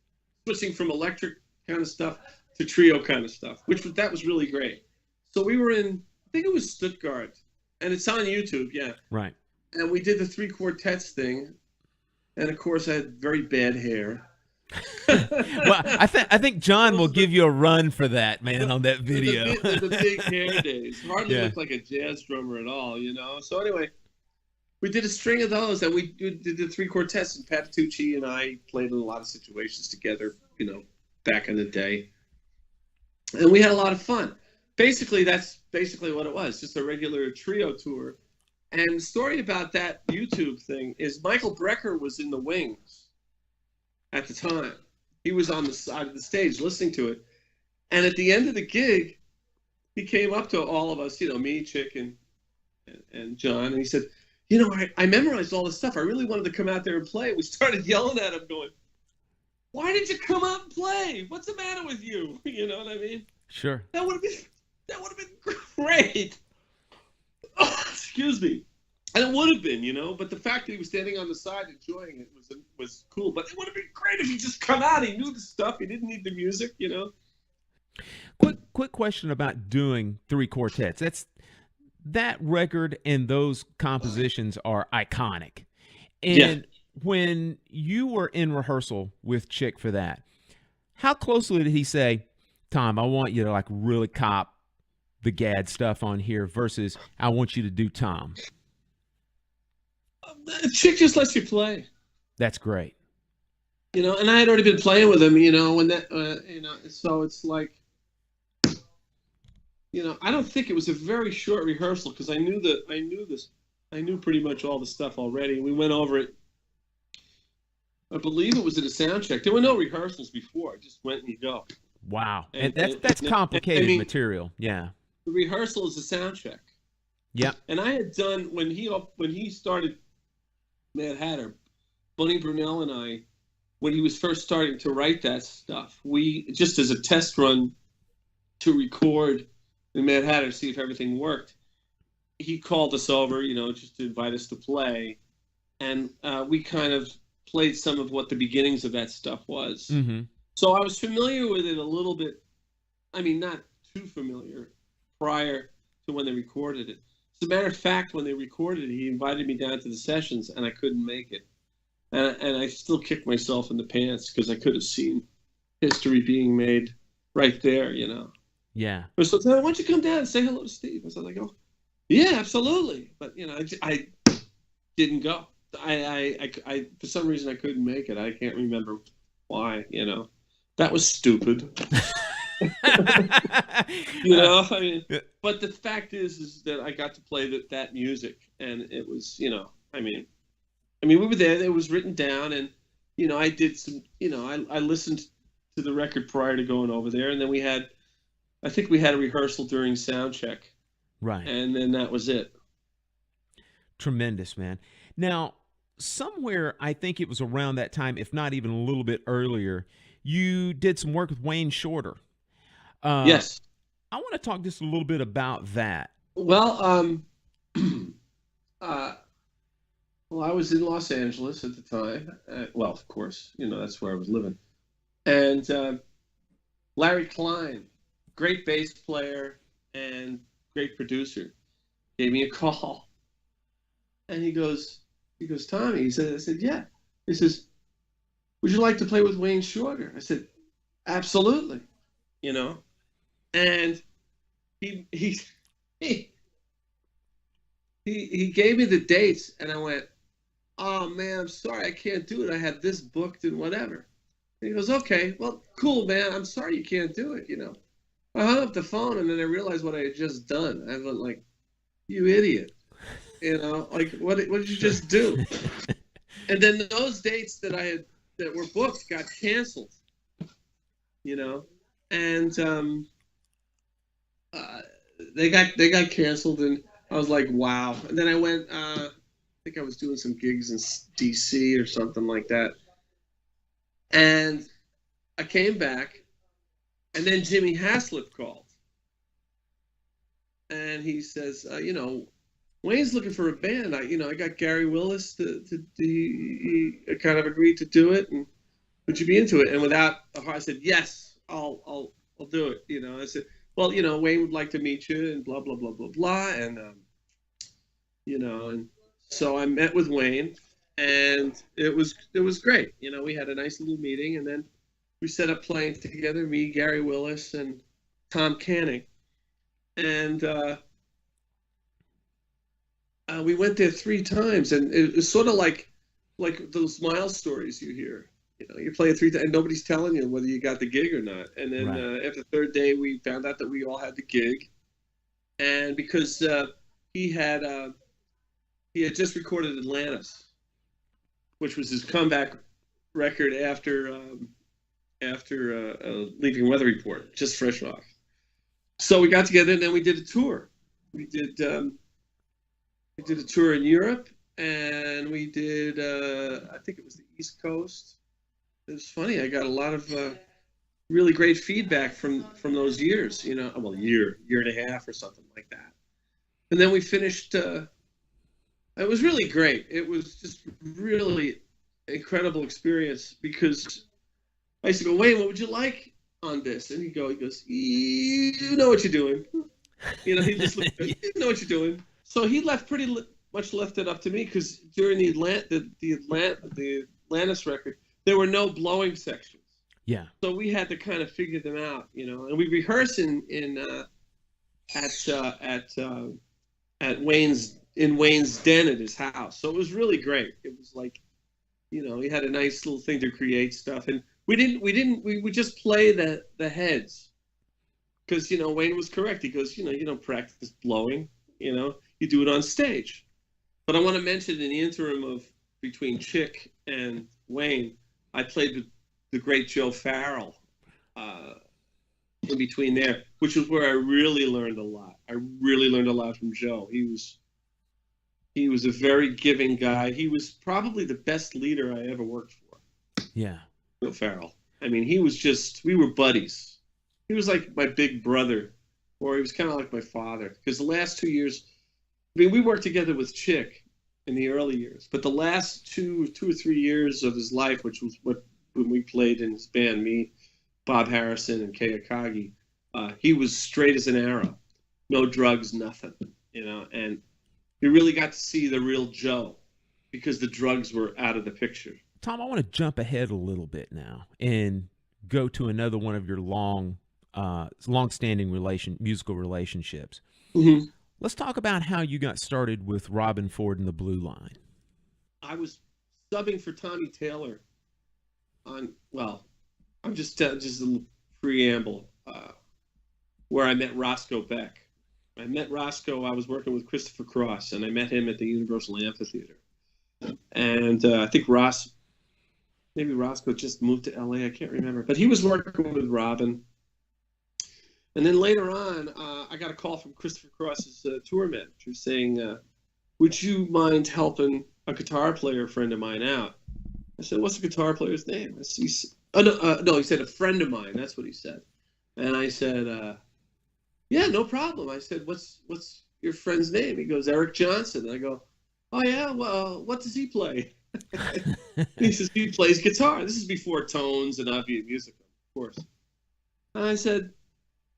switching from electric kind of stuff to trio kind of stuff, that was really great. So we were in, I think it was Stuttgart, And it's on YouTube, yeah. Right. And we did the Three Quartets thing. And, of course, I had very bad hair. Well, I think John will give you a run for that, man, on that video. The big hair days. Hardly Yeah. looked like a jazz drummer at all, you know. So anyway, we did a string of those, and we did the Three Quartets, and Patitucci and I played in a lot of situations together, you know, back in the day. And we had a lot of fun. Basically, that's basically what it was, just a regular trio tour. And the story about that YouTube thing is Michael Brecker was in the wings at the time. He was on the side of the stage listening to it. And at the end of the gig, he came up to all of us, you know, me, Chick, and John, and he said, you know, I memorized all this stuff. I really wanted to come out there and play. We started yelling at him going, why did you come out and play? What's the matter with you? You know what I mean? Sure. That would have been great. Oh, excuse me. And it would have been, you know, but the fact that he was standing on the side enjoying it was cool. But it would have been great if he just come out. He knew the stuff. He didn't need the music, you know. Quick question about doing Three Quartets. That record and those compositions are iconic. And when you were in rehearsal with Chick for that, how closely did he say, Tom, I want you to like really cop the Gad stuff on here versus I want you to do Tom? Chick just lets you play. That's great. You know, and I had already been playing with him, you know, when that, you know, so it's like, you know, I don't think it was a very short rehearsal because I knew pretty much all the stuff already. We went over it. I believe it was at a sound check. There were no rehearsals before. I just went and you go. Wow. And that's complicated material. Yeah. The rehearsal is a sound check. Yeah. And I had done, when he started Mad Hatter, Bunny Brunel and I, when he was first starting to write that stuff, we, just as a test run to record the Mad Hatter to see if everything worked, he called us over, you know, just to invite us to play. And we kind of played some of what the beginnings of that stuff was. Mm-hmm. So I was familiar with it a little bit. I mean, not too familiar prior to when they recorded it. As a matter of fact, when they recorded it, he invited me down to the sessions, and I couldn't make it. And I still kicked myself in the pants because I could have seen history being made right there, you know. Yeah. So why don't you come down and say hello to Steve? I was like, oh, yeah, absolutely. But, you know, I didn't go. I for some reason, I couldn't make it. I can't remember why, you know. That was stupid. You know, I mean, but the fact is that I got to play that music, and it was, you know, I mean, we were there. It was written down, and you know, I did some, you know, I listened to the record prior to going over there, and then I think we had a rehearsal during sound check, right, and then that was it. Tremendous, man. Now, somewhere I think it was around that time, if not even a little bit earlier, you did some work with Wayne Shorter. Yes. I want to talk just a little bit about that. Well, well, I was in Los Angeles at the time. Well, of course, you know, that's where I was living. And Larry Klein, great bass player and great producer, gave me a call. And he goes, Tommy, I said, yeah. He says, would you like to play with Wayne Shorter? I said, absolutely. You know, and he gave me the dates, and I went, oh man, I'm sorry, I can't do it. I had this booked and whatever. And he goes, okay, well, cool, man. I'm sorry you can't do it. You know, I hung up the phone, and then I realized what I had just done. I went like, you idiot. You know, like what did you just do? And then those dates that were booked got canceled. You know. And they got canceled, and I was like, wow. And then I went, I think I was doing some gigs in D.C. or something like that. And I came back, and then Jimmy Haslip called. And he says, you know, Wayne's looking for a band. I got Gary Willis he kind of agreed to do it, and would you be into it? And without a heart, I said, yes. I'll do it. You know, I said, well, you know, Wayne would like to meet you, and blah blah blah blah blah. And And so I met with Wayne, and it was great. We had a nice little meeting, and then we set up playing together, me, Gary Willis, and Tom Canning. And we went there 3 times, and it was sort of like those Miles stories you hear. You're playing 3 times, and nobody's telling you whether you got the gig or not. And then after the 3rd day, we found out that we all had the gig. And because he had just recorded Atlantis, which was his comeback record after Leaving Weather Report, just fresh off. So we got together, and then we did a tour. We did a tour in Europe, and we did I think it was the East Coast. It was funny. I got a lot of really great feedback from those years. Well, year and a half or something like that. And then we finished. It was really great. It was just really incredible experience, because I used to go, Wayne, what would you like on this? And he goes, you know what you're doing. He just looked, you know what you're doing. So he pretty much left it up to me, because during the Atlantis record, there were no blowing sections. Yeah. So we had to kind of figure them out, and we rehearsed at Wayne's den at his house. So it was really great. It was like, he had a nice little thing to create stuff, and we would just play the heads, because Wayne was correct. He goes, you don't practice blowing, you do it on stage. But I want to mention, in the interim between Chick and Wayne, I played with the great Joe Farrell in between there, which was where I really learned a lot. I really learned a lot from Joe. He was a very giving guy. He was probably the best leader I ever worked for. Yeah. Joe Farrell. I mean, we were buddies. He was like my big brother, or he was kind of like my father, because the last 2 years, we worked together with Chick in the early years, but the last 2 or 3 years of his life, which was when we played in his band, me, Bob Harrison, and Kei Akagi, he was straight as an arrow, no drugs, nothing, and you really got to see the real Joe, because the drugs were out of the picture. Tom, I want to jump ahead a little bit now and go to another one of your long-standing musical relationships. Mm-hmm. Let's talk about how you got started with Robben Ford and the Blue Line. I was subbing for Tommy Taylor I'm just a preamble, where I met Roscoe Beck. I met Roscoe, I was working with Christopher Cross, and I met him at the Universal Amphitheater. And I think maybe Roscoe just moved to LA, I can't remember. But he was working with Robben. And then later on, I got a call from Christopher Cross's tour manager saying, would you mind helping a guitar player friend of mine out? I said, what's the guitar player's name? He said, a friend of mine. That's what he said. And I said, yeah, no problem. I said, what's your friend's name? He goes, Eric Johnson. And I go, oh, yeah, well, what does he play? He says, he plays guitar. This is before Tones and Obvious Music, of course. And I said,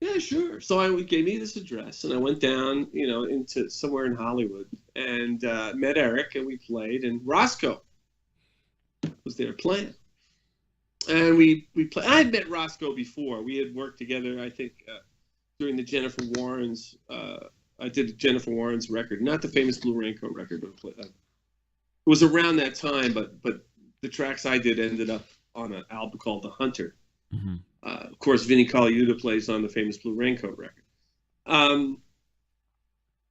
yeah, sure. So he gave me this address, and I went down, into somewhere in Hollywood, and met Eric, and we played, and Roscoe was there playing. And we played. I had met Roscoe before. We had worked together, I think, during the Jennifer Warren's, I did Jennifer Warren's record, not the famous Blue Raincoat record, but it was around that time, but the tracks I did ended up on an album called The Hunter. Mm-hmm. Of course, Vinnie Colaiuta plays on the famous Blue Raincoat record.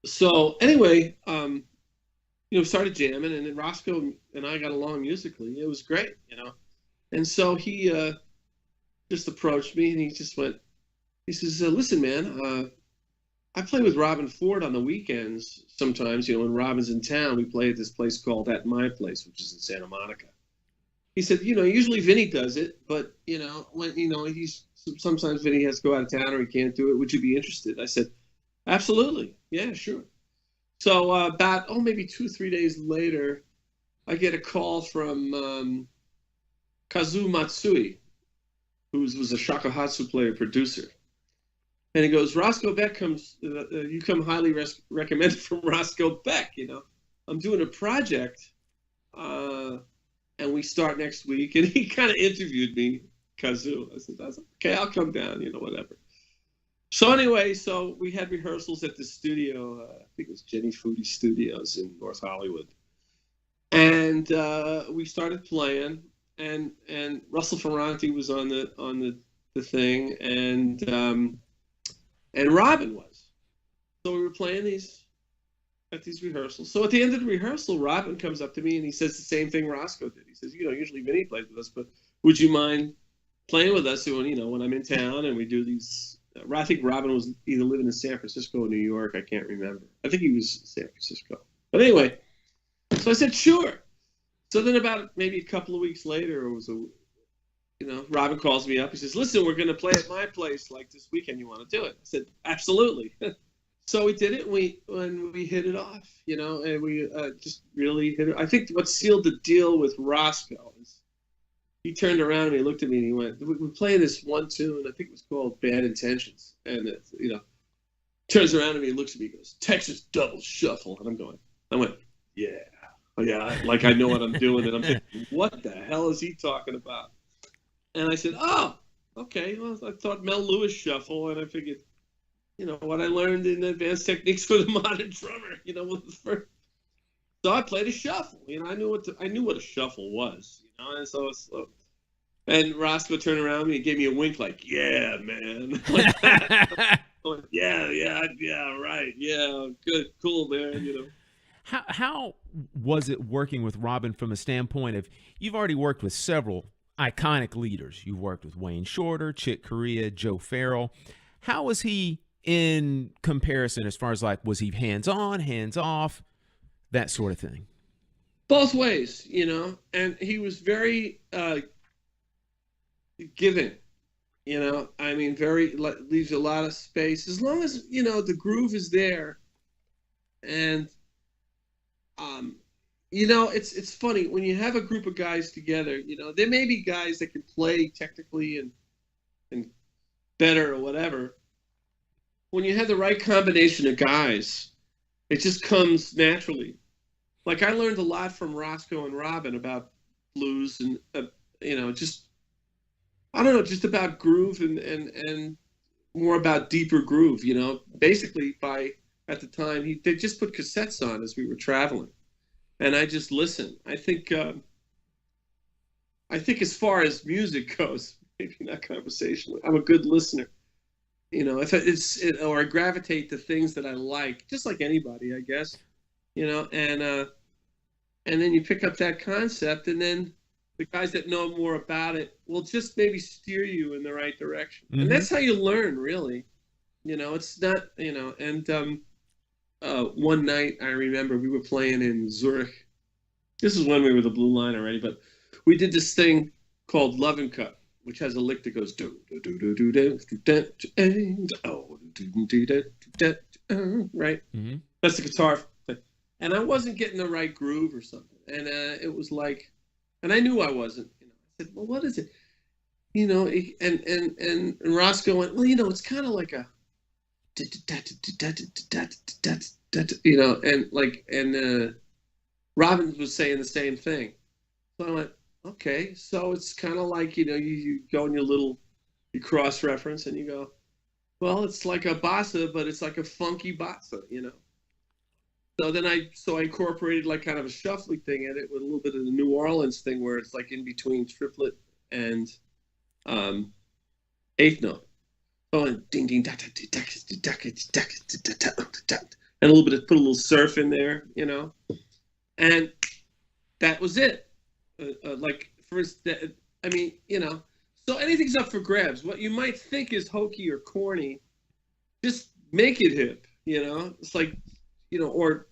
So anyway, started jamming, and then Roscoe and I got along musically. It was great, And so he just approached me, and he says, listen, man, I play with Robben Ford on the weekends sometimes, when Robben's in town. We play at this place called At My Place, which is in Santa Monica. He said, usually Vinny does it, but, when sometimes Vinny has to go out of town or he can't do it. Would you be interested? I said, absolutely. Yeah, sure. So about, maybe 2-3 days later, I get a call from Kazu Matsui, who was a shakuhachi player producer. And he goes, Roscoe Beck comes, you come highly recommended from Roscoe Beck, I'm doing a project, and we start next week. And he kind of interviewed me, Kazoo. I said, okay, I'll come down, whatever. So anyway, so we had rehearsals at the studio, I think it was Jenny Foodie Studios in North Hollywood. And we started playing, and Russell Ferrante was on the thing, and Robben was. So we were playing at these rehearsals. So at the end of the rehearsal, Robben comes up to me and he says the same thing Roscoe did. He says, usually Vinny plays with us, but would you mind playing with us when I'm in town and we do these? I think Robben was either living in San Francisco or New York. I can't remember. I think he was in San Francisco. But anyway, so I said, sure. So then about maybe a couple of weeks later, Robben calls me up. He says, listen, we're going to play at my place like this weekend. You want to do it? I said, absolutely. So we did it, and we hit it off, and we just really hit it. I think what sealed the deal with Roscoe is he turned around and he looked at me and he went, we're playing this one tune, I think it was called Bad Intentions. And, turns around and he looks at me and goes, Texas Double Shuffle. And I went, yeah, like I know what I'm doing. And I'm thinking, what the hell is he talking about? And I said, oh, okay. Well, I thought Mel Lewis Shuffle, and I figured, what I learned in Advanced Techniques for the Modern Drummer, was the first. So I played a shuffle. I knew what a shuffle was. And Roscoe turned around and he gave me a wink, like, yeah, man. yeah, right, yeah, good, cool, man. How was it working with Robben from a standpoint of, you've already worked with several iconic leaders. You've worked with Wayne Shorter, Chick Corea, Joe Farrell. How was he in comparison as far as was he hands-on, hands-off, that sort of thing? Both ways, and he was very giving, very, leaves a lot of space as long as, the groove is there. And, it's funny when you have a group of guys together, there may be guys that can play technically and better or whatever. When you have the right combination of guys, it just comes naturally. Like I learned a lot from Roscoe and Robben about blues and, just about groove and more about deeper groove, basically at the time, they just put cassettes on as we were traveling. And I just listened. I think as far as music goes, maybe not conversationally, I'm a good listener. Or I gravitate to things that I like, just like anybody, I guess. And then you pick up that concept, and then the guys that know more about it will just maybe steer you in the right direction. Mm-hmm. And that's how you learn, really. It's not, and one night I remember we were playing in Zurich. This is when we were the Blue Line already, but we did this thing called Love and Cut, which has a lick that goes do do do do do do do right. Mm-hmm. That's the guitar. And I wasn't getting the right groove or something, and it was like, and I knew I wasn't. I said, "Well, what is it?" And Roscoe went, "Well, it's kind of like a, and Robben was saying the same thing." So I went, "Okay, so it's kind of like you go in you cross-reference and you go, well, it's like a bossa, but it's like a funky bossa, So then I incorporated like kind of a shuffling thing in it with a little bit of the New Orleans thing where it's like in between triplet and eighth note. Oh, and ding ding da da da da da da, and a little bit of put a little surf in there, and that was it. Like for instance, so anything's up for grabs. What you might think is hokey or corny, just make it hip. It's like, or.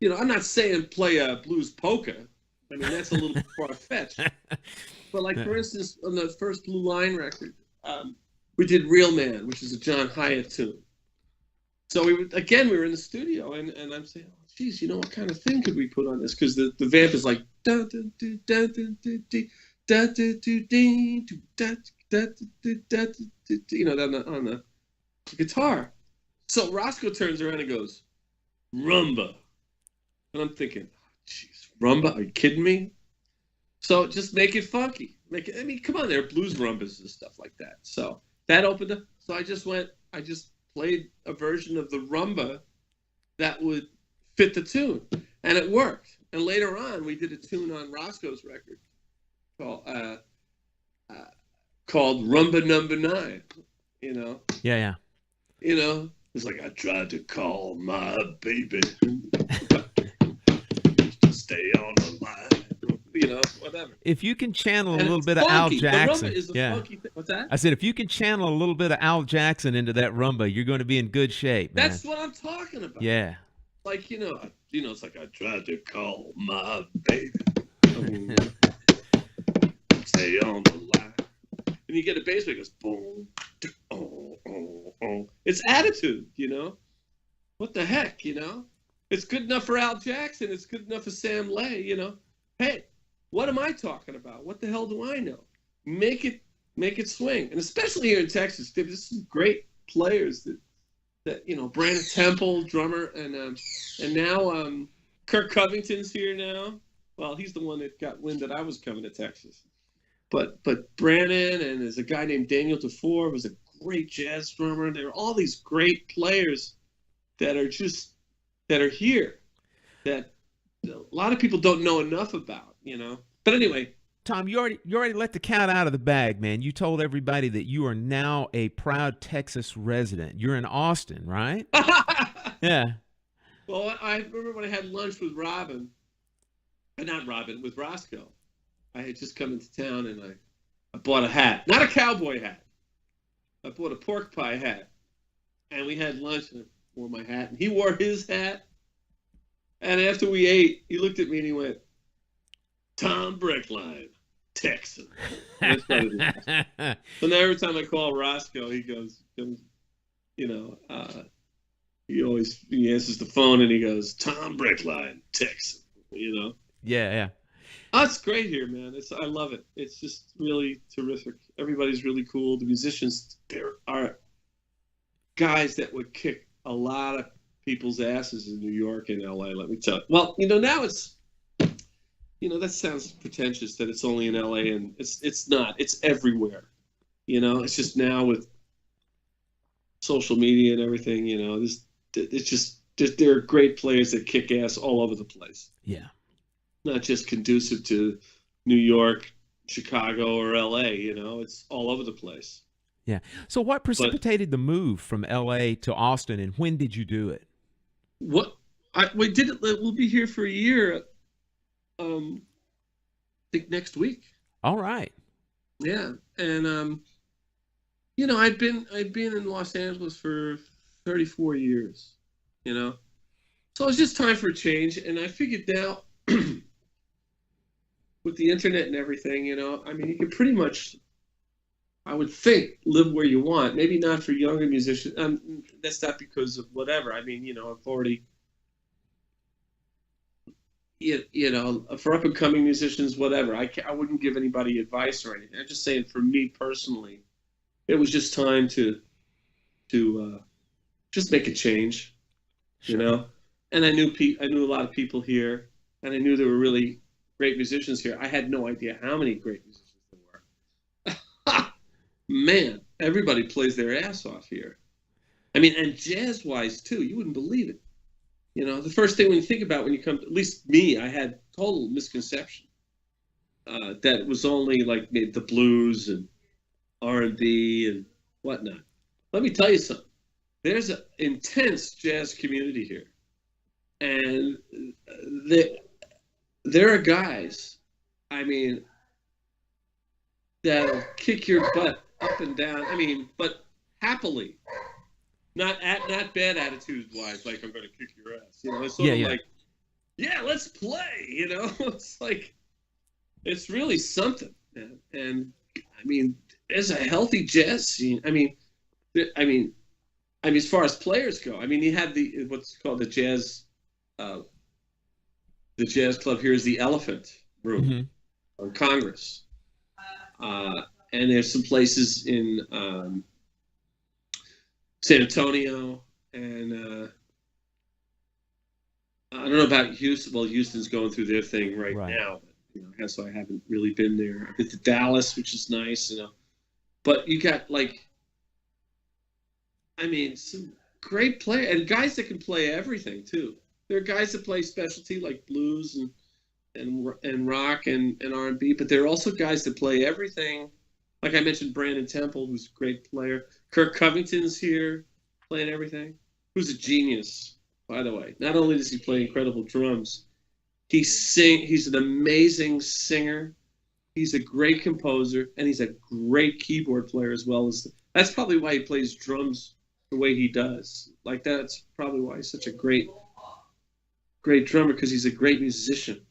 I'm not saying play a blues polka. I mean, that's a little far-fetched. But like, for instance, on the first Blue Line record, we did Real Man, which is a John Hyatt tune. So we were in the studio, and I'm saying, oh, geez, what kind of thing could we put on this? Because the vamp is like, on the guitar. So Roscoe turns around and goes, rumba. And I'm thinking, jeez, rumba? Are you kidding me? So just make it funky. Come on, there are blues rumbas and stuff like that. So that opened up. So I just played a version of the rumba that would fit the tune. And it worked. And later on, we did a tune on Roscoe's record called Rumba Number 9, you know? Yeah. You know, it's like, I tried to call my baby to stay on the line, you know, whatever. If you can channel a And little it's bit of Al funky. Jackson. The rumba is a funky thing. What's that? I said, if you can channel a little bit of Al Jackson into that rumba, you're going to be in good shape, man. That's what I'm talking about. Yeah. Like, you know, it's like, I tried to call my baby. Stay on the line. And you get a bass where it goes, boom, oh, oh, oh. It's attitude, you know? What the heck, you know? It's good enough for Al Jackson. It's good enough for Sam Lay, you know? Hey, what am I talking about? What the hell do I know? Make it swing. And especially here in Texas, there's some great players that you know, Brandon Temple, drummer, and now Kirk Covington's here now. Well, he's the one that got wind that I was coming to Texas. But Brandon, and there's a guy named Daniel DeFore, was a great jazz drummer. There are all these great players that are here that a lot of people don't know enough about, you know. But anyway, Tom, you already let the cat out of the bag, man. You told everybody that you are now a proud Texas resident. You're in Austin, right? Yeah. Well, I remember when I had lunch with with Roscoe. I had just come into town and I bought a hat. Not a cowboy hat. I bought a pork pie hat. And we had lunch and I wore my hat. And he wore his hat. And after we ate, he looked at me and he went, Tom Brechtlein, Texan. And I started laughing. So now every time I call Roscoe, he goes, you know, he answers the phone and he goes, Tom Brechtlein, Texan, you know? Yeah. Oh, it's great here, man. I love it. It's just really terrific. Everybody's really cool. The musicians, there are guys that would kick a lot of people's asses in New York and LA, let me tell you. Well, you know, now it's, you know, that sounds pretentious that it's only in LA, and it's not. It's everywhere. You know, it's just now with social media and everything, you know, it's just there are great players that kick ass all over the place. Yeah. Not just conducive to New York, Chicago, or LA, you know, it's all over the place. Yeah. So what precipitated the move from LA to Austin, and when did you do it? We did it. We'll be here for a year. I think next week. All right. Yeah. And you know, I'd been in Los Angeles for 34 years, you know. So it was just time for a change, and I figured now with the internet and everything, you know, I mean, you can pretty much, I would think, live where you want. Maybe not for younger musicians. That's not because of whatever. I mean, you know, I've already, you know, for up and coming musicians, whatever. I wouldn't give anybody advice or anything. I'm just saying, for me personally, it was just time to just make a change, you know. And I knew a lot of people here, and I knew there were really great musicians here. I had no idea how many great musicians there were. Man, everybody plays their ass off here. I mean, and jazz-wise too, you wouldn't believe it. You know, the first thing when you think about when you come, at least me, I had total misconception that it was only like maybe the blues and R&B and whatnot. Let me tell you something. There's an intense jazz community here, and there are guys, I mean, that'll kick your butt up and down. I mean, but happily. Not bad attitude-wise, like I'm going to kick your ass. You know, it's sort of like, yeah, let's play. You know, it's like, it's really something. And I mean, there's a healthy jazz scene. I mean, as far as players go, I mean, you have what's called the jazz club here is the Elephant Room on Congress, and there's some places in San Antonio, and I don't know about Houston. Well, Houston's going through their thing right now. So I haven't really been there. I've been to Dallas, which is nice, But you got some great play and guys that can play everything too. There are guys that play specialty like blues and rock and R&B, but there are also guys that play everything. Like I mentioned, Brandon Temple, who's a great player. Kirk Covington's here playing everything, who's a genius, by the way. Not only does he play incredible drums, he's an amazing singer. He's a great composer, and he's a great keyboard player as well. That's probably why he plays drums the way he does. Like, that's probably why he's such a great drummer, because he's a great musician,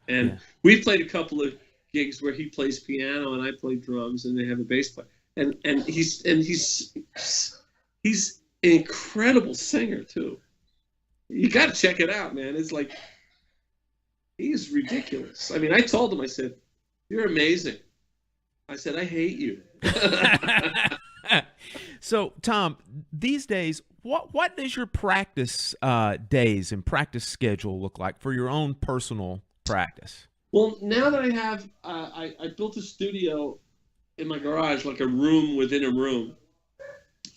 And we've played a couple of gigs where he plays piano and I play drums, and they have a bass player. And he's an incredible singer too. You got to check it out, man. It's like, he's ridiculous. I mean, I told him, I said, "You're amazing." I said, "I hate you." So, Tom, these days, what does your practice days and practice schedule look like for your own personal practice? Well, now that I have, I built a studio in my garage, like a room within a room,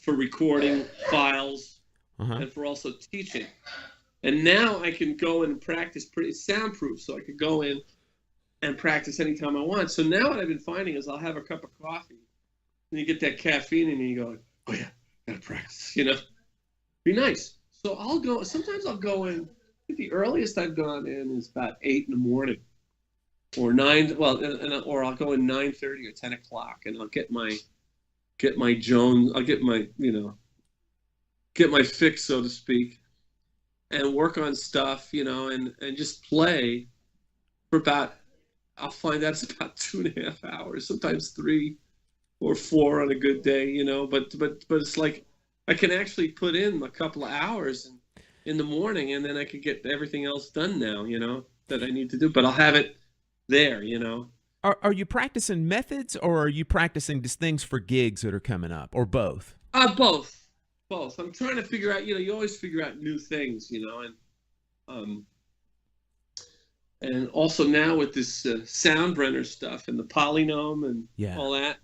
for recording files and for also teaching. And now I can go in and practice it's soundproof, so I could go in and practice anytime I want. So now what I've been finding is I'll have a cup of coffee, and you get that caffeine, and you go, "Oh yeah, gotta practice," Be nice. So sometimes I'll go in. I think the earliest I've gone in is about 8 in the morning, or 9. Well, or I'll go in 9:30 or 10 o'clock, and I'll get my Jones. I'll get my get my fix, so to speak, and work on stuff, and just play for I'll find out it's about 2.5 hours, sometimes 3 or 4 on a good day, but it's like I can actually put in a couple of hours in the morning, and then I can get everything else done now, that I need to do, but I'll have it there, Are you practicing methods, or are you practicing just things for gigs that are coming up, or both? Both. I'm trying to figure out, you always figure out new things, and also now with this Soundbrenner stuff and the Polynome and all that,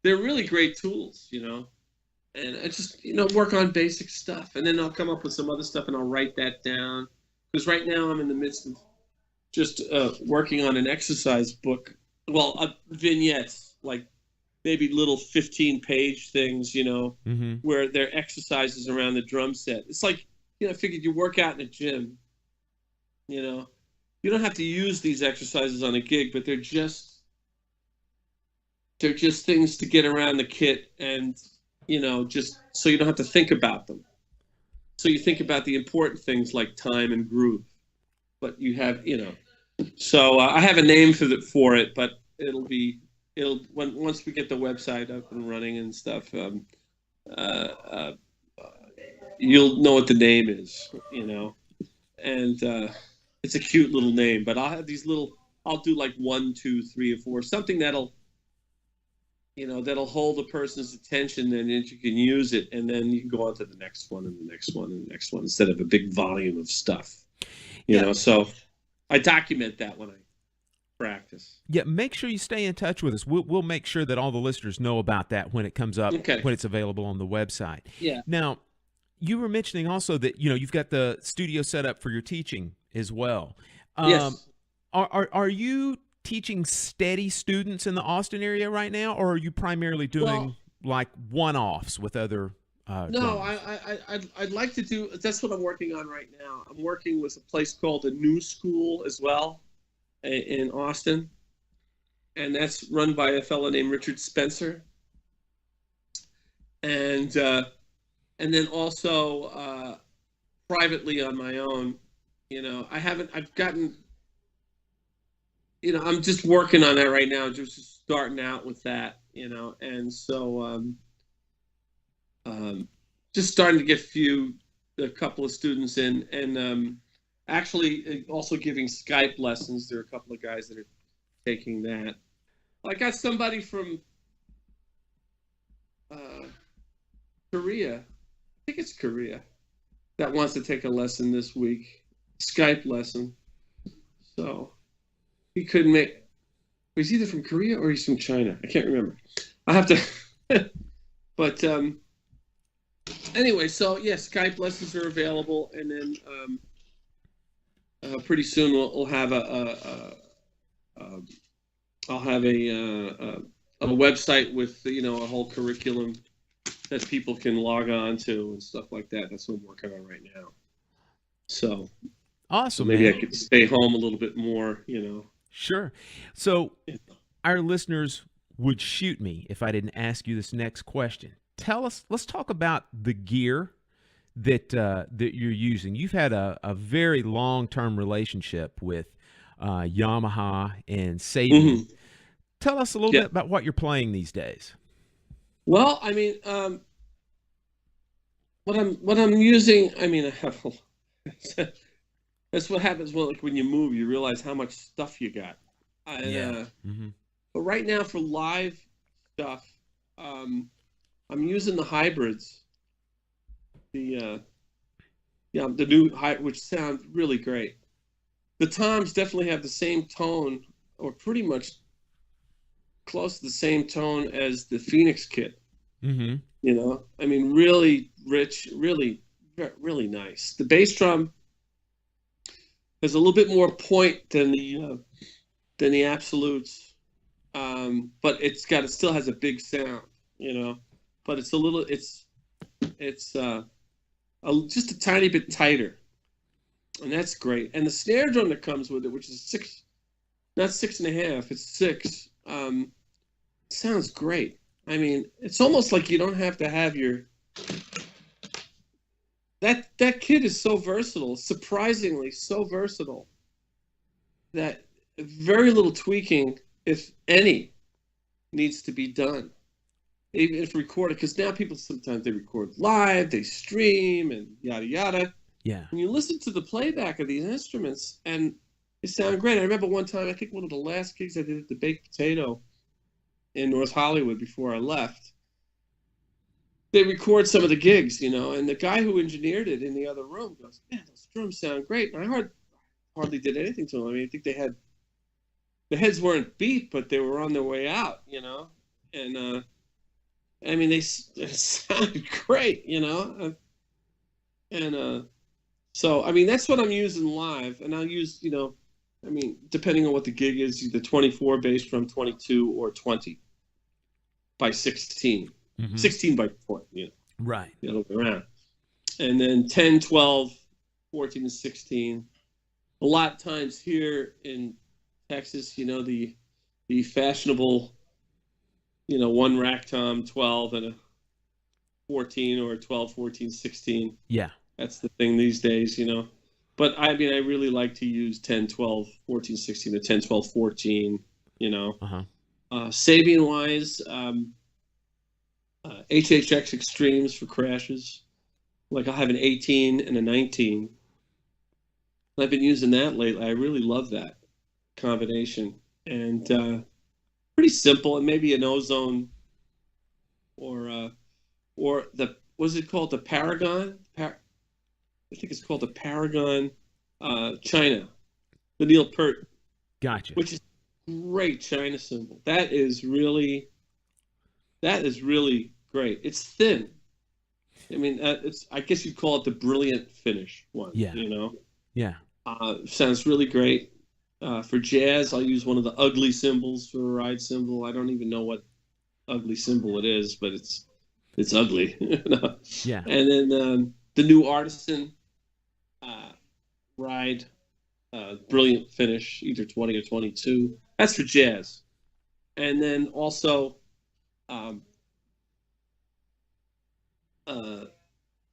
they're really great tools, and I just, work on basic stuff, and then I'll come up with some other stuff and I'll write that down, because right now I'm in the midst of just working on an exercise book, vignettes, like maybe little 15-page things, where they're exercises around the drum set. It's like, I figured you work out in a gym, you don't have to use these exercises on a gig, but they're just things to get around the kit, and, just so you don't have to think about them. So you think about the important things like time and groove, but you have, so I have a name for it, but once we get the website up and running and stuff, you'll know what the name is, and it's a cute little name, but I'll have I'll do like 1, 2, 3, or 4, something that'll hold a person's attention, and then you can use it, and then you can go on to the next one and the next one and the next one, instead of a big volume of stuff, so I document that when I practice. Yeah, make sure you stay in touch with us. We'll make sure that all the listeners know about that when it comes up, when it's available on the website. Yeah. Now, you were mentioning also that, you've got the studio set up for your teaching as well. Yes. Are you teaching steady students in the Austin area right now, or are you primarily doing like one-offs with other No, I'd like to do, that's what I'm working on right now. I'm working with a place called the New School as well in Austin, and that's run by a fellow named Richard Spencer. And then also privately on my own, I'm just working on that right now, just starting out with that, and so just starting to get a couple of students in, and actually also giving Skype lessons. There are a couple of guys that are taking that. I got somebody from Korea. I think it's Korea that wants to take a lesson this week, Skype lesson. So he couldn't make. He's either from Korea or he's from China. I can't remember. I have to. But anyway, so yeah, Skype lessons are available, and then pretty soon we'll have I'll have a website with a whole curriculum that people can log on to and stuff like that. That's what I'm working on right now. So awesome. Maybe man. I could stay home a little bit more, Sure. So our listeners would shoot me if I didn't ask you this next question. Let's talk about the gear that you're using. You've had a very long-term relationship with Yamaha and Sabian. Mm-hmm. Tell us a little bit about what you're playing these days. Well, I mean, what I'm using, I mean, I have that's what happens when you move, you realize how much stuff you got. But right now for live stuff, I'm using the hybrids, the new which sound really great. The toms definitely have the same tone, or pretty much close to the same tone as the Phoenix kit. Mm-hmm. I mean, really rich, really, really nice. The bass drum has a little bit more point than the Absolutes, but it still has a big sound, But it's just a tiny bit tighter, and that's great. And the snare drum that comes with it, which is not 6.5, it's 6. Sounds great. I mean, it's almost like you don't have to have that kit is so versatile, surprisingly so versatile, that very little tweaking, if any, needs to be done. Even if recorded, because now people sometimes they record live, they stream, and yada yada. Yeah. When you listen to the playback of these instruments, and they sound great. I remember one time, I think one of the last gigs I did at the Baked Potato in North Hollywood before I left, they record some of the gigs, and the guy who engineered it in the other room goes, "Man, those drums sound great." And I hardly did anything to them. I mean, I think the heads weren't beat, but they were on their way out, and I mean, they sounded great, and so I mean, that's what I'm using live, and I'll use, I mean, depending on what the gig is, either 24 bass drum, 22, or 20 by 16, 16 by 20, right, the other way around, and then 10, 12, 14, and 16. A lot of times here in Texas, the fashionable, one rack tom 12 and a 14, or 12, 14, 16. Yeah, that's the thing these days, But I mean, I really like to use 10, 12, 14, 16, or 10, 12, 14, Sabian wise, HHX Extremes for crashes. Like I'll have an 18 and a 19. I've been using that lately. I really love that combination. And pretty simple, and maybe an ozone or what's it called? The Paragon? I think it's called the Paragon China, the Neil Peart. Gotcha. Which is a great China cymbal. That is really great. It's thin. I mean, I guess you'd call it the brilliant finish one. Yeah. Yeah. Sounds really great. For jazz, I'll use one of the ugly cymbals for a ride cymbal. I don't even know what ugly cymbal it is, but it's ugly. Yeah. And then the new Artisan ride, brilliant finish, either 20 or 22. That's for jazz. And then also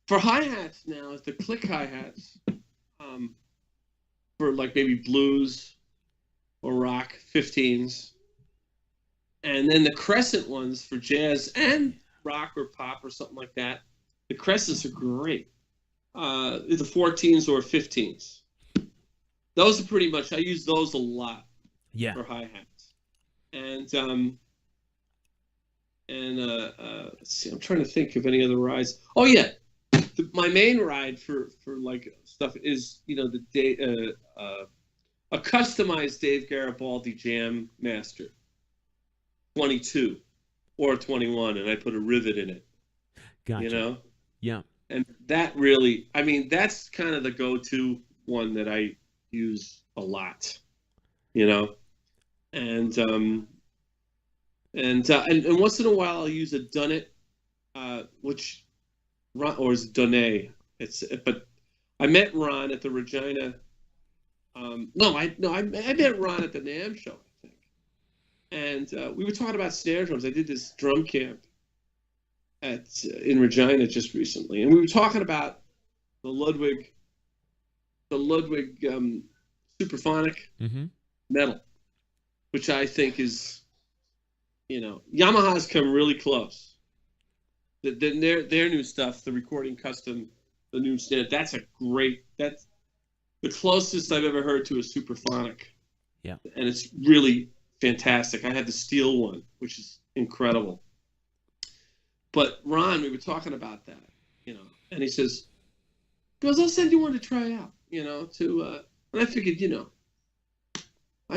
for hi-hats now, it's the click hi-hats for like maybe blues or rock 15s. And then the crescent ones for jazz and rock or pop or something like that. The crescents are great. The 14s or 15s. Those are pretty much, I use those a lot for hi-hats. And And let's see, I'm trying to think of any other rides. Oh yeah, my main ride for like stuff is a customized Dave Garibaldi Jam Master 22 or 21, and I put a rivet in it. Gotcha. You know? Yeah. And that really, I mean, that's kind of the go-to one that I use a lot, you know? And once in a while I'll use a Dunnet, or is it Dunnet? But I met Ron at the Regina. I met Ron at the NAMM show, I think. And we were talking about snare drums. I did this drum camp in Regina just recently, and we were talking about the Ludwig Superphonic metal, which I think is, Yamaha's come really close. Then their new stuff, the Recording Custom, the new snare, that's the closest I've ever heard to a Superphonic. Yeah, and it's really fantastic. I had the steel one, which is incredible. But Ron, we were talking about that, and he goes, I'll send you one to try out, and I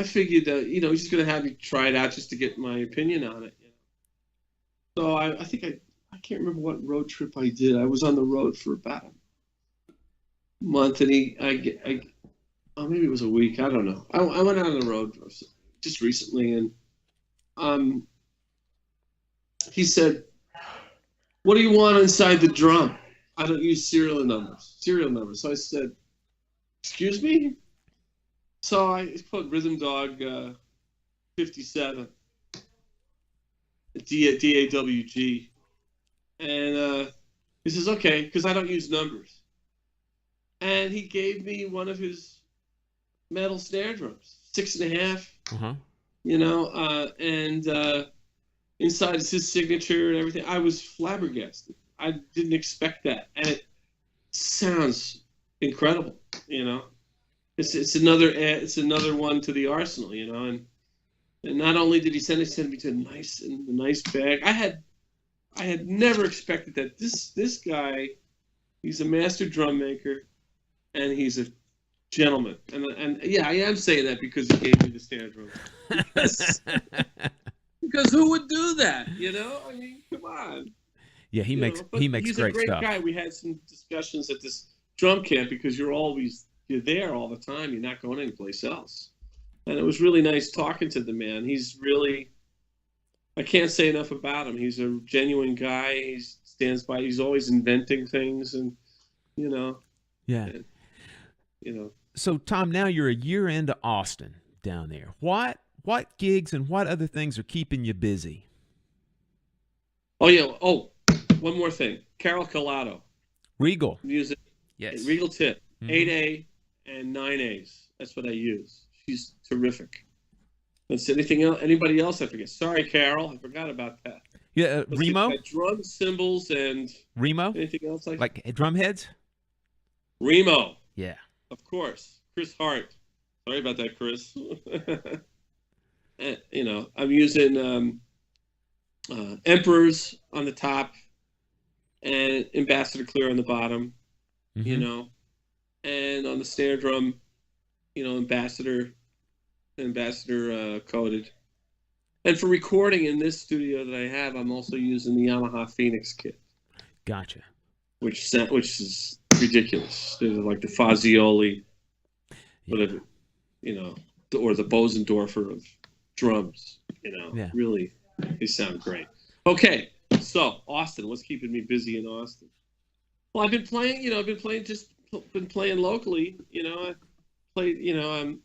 figured, he's just going to have me try it out just to get my opinion on it. So I think I can't remember what road trip I did. I was on the road for about a month, and maybe it was a week. I don't know. I went out on the road just recently, and he said, what do you want inside the drum? I don't use serial numbers. So I said, excuse me? So I put Rhythm Dog 57, DAWG. And he says, okay, because I don't use numbers. And he gave me one of his metal snare drums, 6.5, and inside is his signature and everything. I was flabbergasted. I didn't expect that, and it sounds incredible. It's another one to the arsenal. And not only did he send me to a nice bag. I had never expected that. This guy, he's a master drum maker, and he's a gentleman. And yeah, I am saying that because he gave me the snare drum. Because who would do that? I mean, come on. Yeah, he makes great stuff. He's a great guy. We had some discussions at this drum camp because you're there all the time. You're not going anyplace else. And it was really nice talking to the man. He's really, I can't say enough about him. He's a genuine guy. He stands by. He's always inventing things, and Yeah. And, So Tom, now you're a year into Austin down there. What gigs and what other things are keeping you busy? Oh yeah. Oh, one more thing. Carol Collado. Regal. Music. Yes. Regal tip. 8A and 9As. That's what I use. She's terrific. Let's see, anything else? Anybody else? I forget. Sorry, Carol. I forgot about that. Yeah, Remo. Drum cymbals and Remo. Anything else like drum heads? Remo. Yeah. Of course. Chris Hart. Sorry about that, Chris. I'm using Emperors on the top and Ambassador Clear on the bottom, and on the snare drum, Ambassador coated. And for recording in this studio that I have, I'm also using the Yamaha Phoenix kit. Gotcha. Which is ridiculous. They're like the Fazioli, whatever, or the Bosendorfer of drums. Really, they sound great. Okay, so Austin, what's keeping me busy in Austin? Well, I've been playing locally. I played,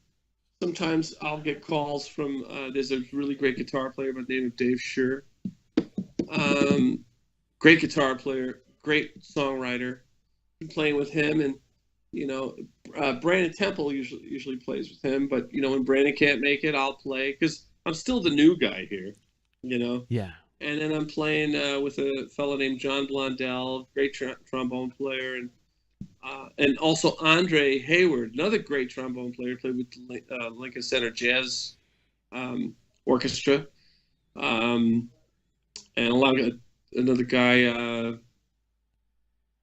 sometimes I'll get calls from, there's a really great guitar player by the name of Dave Scher. Great guitar player, great songwriter. Been playing with him, and Brandon Temple usually plays with him. But when Brandon can't make it, I'll play because I'm still the new guy here. Yeah. And then I'm playing with a fellow named John Blondell, great trombone player, and also Andre Hayward, another great trombone player, played with Lincoln Center Jazz Orchestra. and another guy,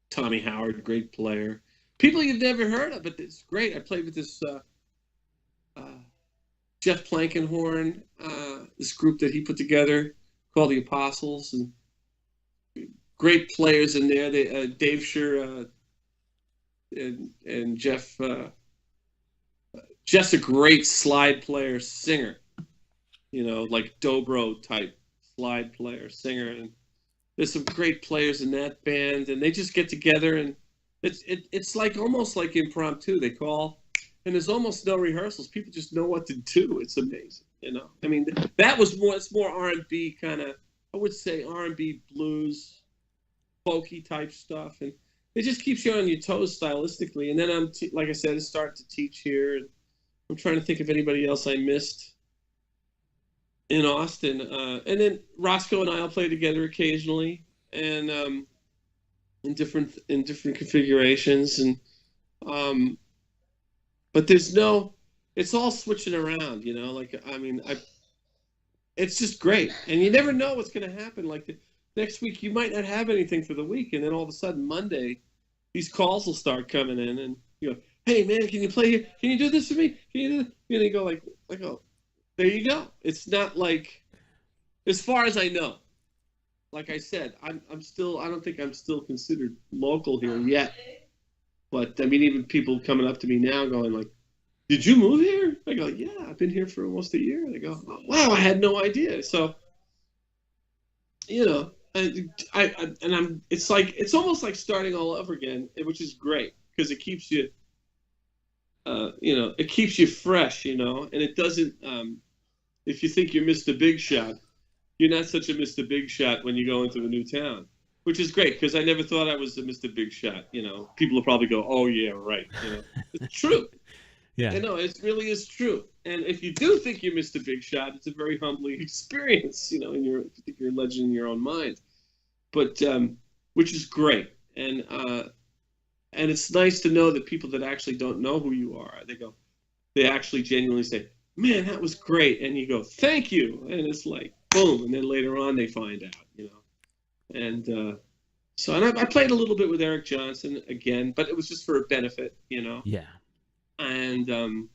Tommy Howard, great player. People you've never heard of, but it's great. I played with this Jeff Plankenhorn, this group that he put together called the Apostles, and great players in there. They Dave Scher and Jeff. Jeff's a great slide player, singer. Like dobro type slide player, singer, and there's some great players in that band, and they just get together, and it's like almost like impromptu. They call, and there's almost no rehearsals. People just know what to do. It's amazing, I mean, that was more. It's more R&B kind of. I would say R&B blues, folky type stuff, and it just keeps you on your toes stylistically. And then like I said, I started to teach here, and I'm trying to think of anybody else I missed in Austin. And then Roscoe and I'll play together occasionally, and in different configurations. And but it's all switching around, it's just great, and you never know what's going to happen. Like next week, you might not have anything for the week, and then all of a sudden Monday, these calls will start coming in, and you go, "Hey man, can you play here? Can you do this for me? Can you do this?" And you go like, "Oh, there you go." It's not like, as far as I know, like I said, I don't think I'm still considered local here yet. But I mean, even people coming up to me now going like, "Did you move here?" I go, "Yeah, I've been here for almost a year." They go, "Oh, wow, I had no idea." So, it's almost like starting all over again, which is great because it keeps you, it keeps you fresh, and it doesn't. If you think you're Mr. Big Shot, you're not such a Mr. Big Shot when you go into a new town, which is great because I never thought I was a Mr. Big Shot. People will probably go, "Oh yeah, right." It's true. Yeah. It really is true. And if you do think you're Mr. Big Shot, it's a very humbling experience, and you think you're a legend in your own mind. But which is great. And it's nice to know that people that actually don't know who you are, they actually genuinely say, "Man, that was great." And you go, "Thank you." And it's like, boom. And then later on they find out, And and I played a little bit with Eric Johnson again, but it was just for a benefit, Yeah. And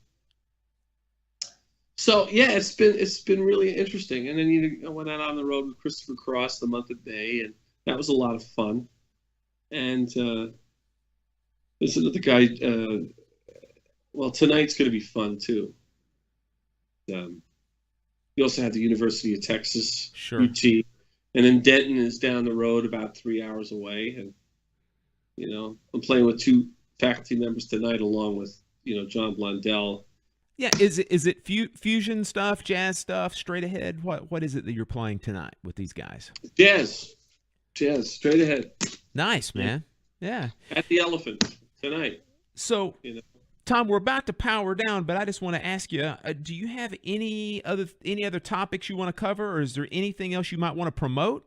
so yeah, it's been really interesting. And then I went out on the road with Christopher Cross the month of May, and that was a lot of fun. And there's another guy. Well, tonight's going to be fun too. We also have the University of Texas, Sure. UT, and then Denton is down the road about 3 hours away. And I'm playing with two faculty members tonight, along with John Blondell. Yeah, is it fusion stuff, jazz stuff, straight ahead? What is it that you're playing tonight with these guys? Jazz, straight ahead. Nice, man. Yeah. At the Elephant tonight. So, Tom, we're about to power down, but I just want to ask you: do you have any other topics you want to cover, or is there anything else you might want to promote?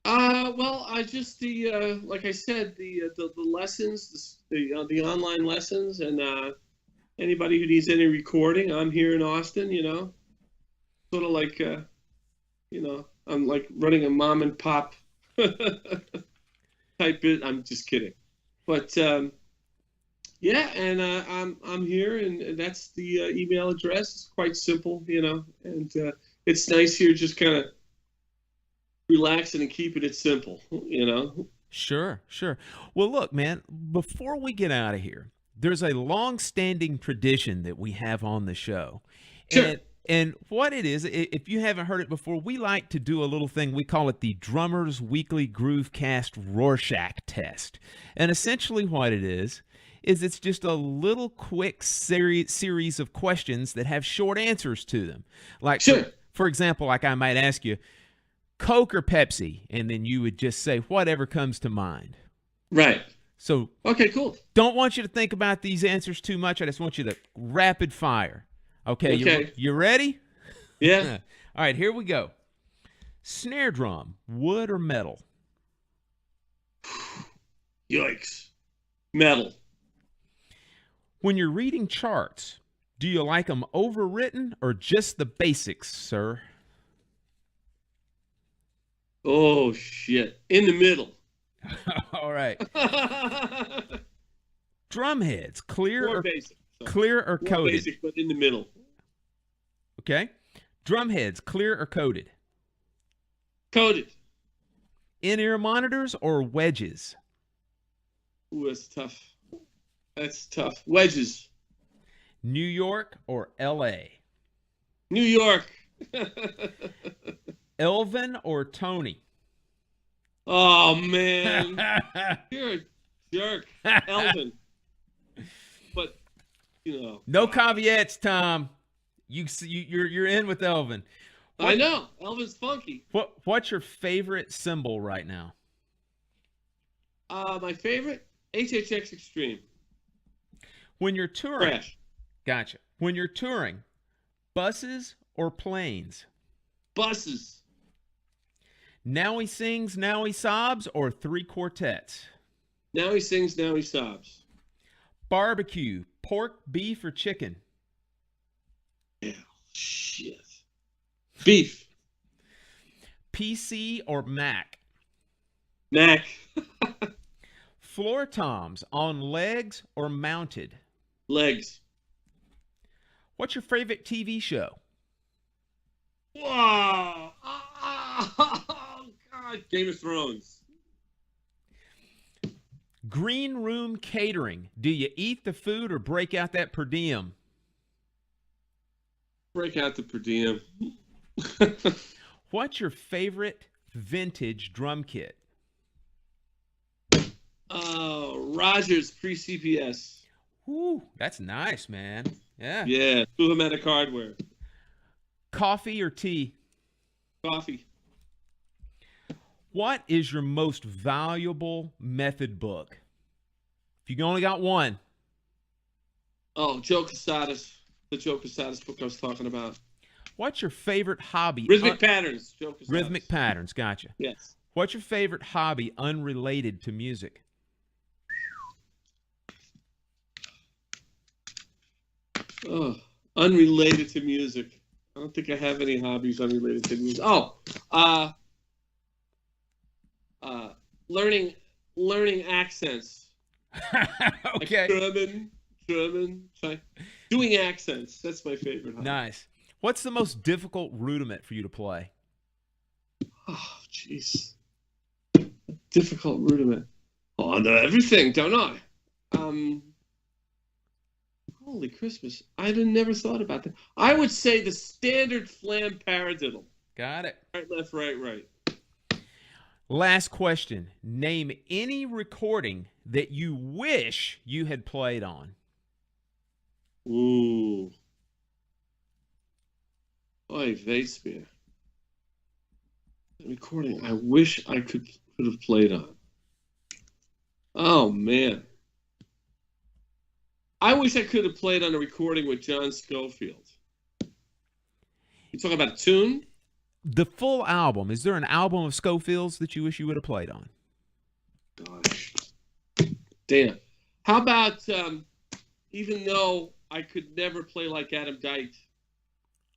Well, I just like I said, the lessons, the online lessons, and anybody who needs any recording, I'm here in Austin. Sort of like I'm like running a mom and pop type bit. I'm just kidding, but yeah, and I'm here, and that's the email address. It's quite simple, and it's nice here, just kind of relaxing and keeping it simple, Sure. Well, look, man, before we get out of here, there's a long-standing tradition that we have on the show. Sure. And what it is, if you haven't heard it before, we like to do a little thing. We call it the Drummers Weekly Groovecast Rorschach Test. And essentially what it is it's just a little quick series of questions that have short answers to them. Like, sure. For example, like I might ask you, Coke or Pepsi? And then you would just say whatever comes to mind. Right. So, okay, cool. Don't want you to think about these answers too much. I just want you to rapid fire. Okay. You ready? Yeah. All right, here we go. Snare drum, wood or metal? Yikes. Metal. When you're reading charts, do you like them overwritten or just the basics, sir? Oh, shit. In the middle. All right. Drumheads, clear More or basic. So, clear or more coated? basic, but in the middle. Okay. Drumheads, clear or coated? Coated. In-ear monitors or wedges? Ooh, that's tough. That's tough. Wedges. New York or L.A.? New York. Elvin or Tony? Oh, man. You're a jerk. Elvin. But, you know. No caveats, Tom. You're in with Elvin. I know. Elvin's funky. What's your favorite symbol right now? My favorite? HHX Extreme. When you're touring. Crash. Gotcha. When you're touring, buses or planes? Buses. Now he sings, now he sobs, or Three Quartets? Now he sings, now he sobs. Barbecue, pork, beef, or chicken? Yeah, shit. Beef. PC or Mac? Mac. Floor toms on legs or mounted? Legs. What's your favorite TV show? Whoa. Oh, God. Game of Thrones. Green room catering. Do you eat the food or break out that per diem? Break out the per diem. What's your favorite vintage drum kit? Rogers pre-CPS. Ooh, that's nice, man. Yeah. Yeah, Philharmonic hardware. Coffee or tea? Coffee. What is your most valuable method book? If you only got one. Oh, Joe Casada's. The Joe Casada's book I was talking about. What's your favorite hobby? Rhythmic Patterns. Joe Casada's. Rhythmic Patterns, gotcha. Yes. What's your favorite hobby unrelated to music? Oh, unrelated to music. I don't think I have any hobbies unrelated to music. Oh, learning accents. Okay. Like German, doing accents. That's my favorite hobby. Nice. What's the most difficult rudiment for you to play? Oh, jeez. Difficult rudiment. Oh, I know everything, don't I? Holy Christmas. I never thought about that. I would say the standard flam paradiddle. Got it. Right, left, right. Last question. Name any recording that you wish you had played on. Ooh. Oy, Weissbier. Recording I wish I could have played on. Oh, man. I wish I could have played on a recording with John Scofield. You talking about a tune? The full album. Is there an album of Scofield's that you wish you would have played on? Gosh. Damn. How about, even though I could never play like Adam Dite,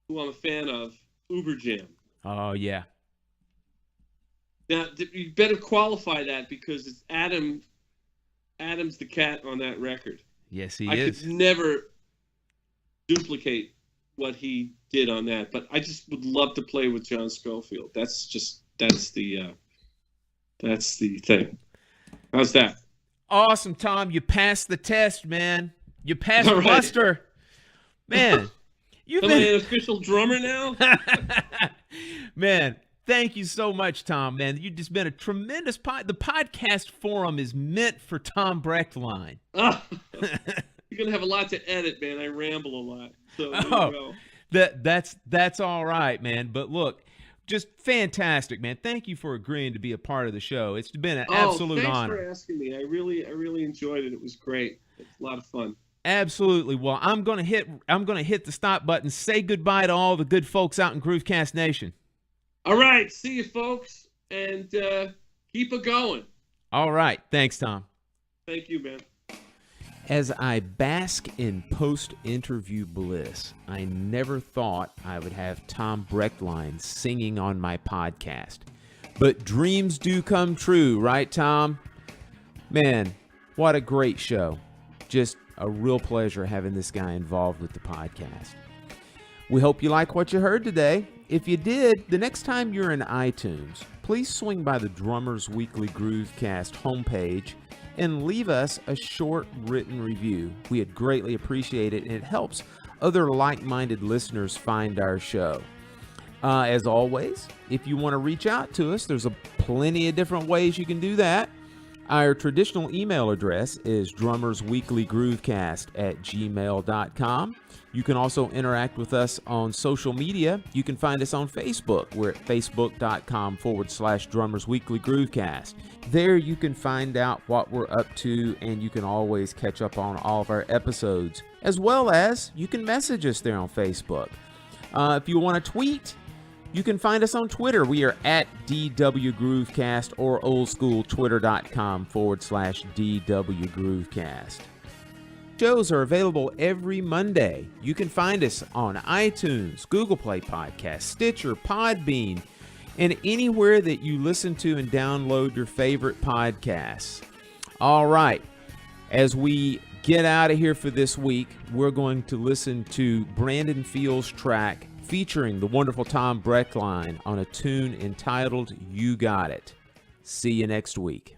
who I'm a fan of, Uber Jam. Oh, yeah. Now, you better qualify that because it's Adam's the cat on that record. Yes, he I is. could never duplicate what he did on that, but I just would love to play with John Scofield. That's the thing. How's that? Awesome, Tom. You passed the test, man. You passed All right. muster. Man, you've Am I been an official drummer now? Man, thank you so much, Tom. Man, you've just been a tremendous the podcast forum is meant for Tom Brechtlein. You're gonna have a lot to edit, man. I ramble a lot. So there you go. That's all right, man. But look, just fantastic, man. Thank you for agreeing to be a part of the show. It's been an absolute honor. Thanks for asking me. I really enjoyed it. It was great. It's a lot of fun. Absolutely. Well, I'm gonna hit the stop button. Say goodbye to all the good folks out in Groovecast Nation. All right. See you, folks, and keep it going. All right. Thanks, Tom. Thank you, man. As I bask in post-interview bliss, I never thought I would have Tom Brechtlein singing on my podcast. But dreams do come true, right, Tom? Man, what a great show. Just a real pleasure having this guy involved with the podcast. We hope you like what you heard today. If you did, the next time you're in iTunes, please swing by the Drummers Weekly Groovecast homepage and leave us a short written review. We'd greatly appreciate it, and it helps other like-minded listeners find our show. As always, if you want to reach out to us, there's plenty of different ways you can do that. Our traditional email address is drummersweeklygroovecast@gmail.com. You can also interact with us on social media. You can find us on Facebook. We're at facebook.com/drummersweeklygroovecast. There you can find out what we're up to, and you can always catch up on all of our episodes, as well as you can message us there on Facebook. If you want to tweet, you can find us on Twitter. We are at DWGroovecast or oldschooltwitter.com/DWGroovecast. Shows are available every Monday. You can find us on iTunes, Google Play Podcasts, Stitcher, Podbean, and anywhere that you listen to and download your favorite podcasts. All right, as we get out of here for this week, we're going to listen to Brandon Field's track featuring the wonderful Tom Brechtlein on a tune entitled You Got It. See you next week.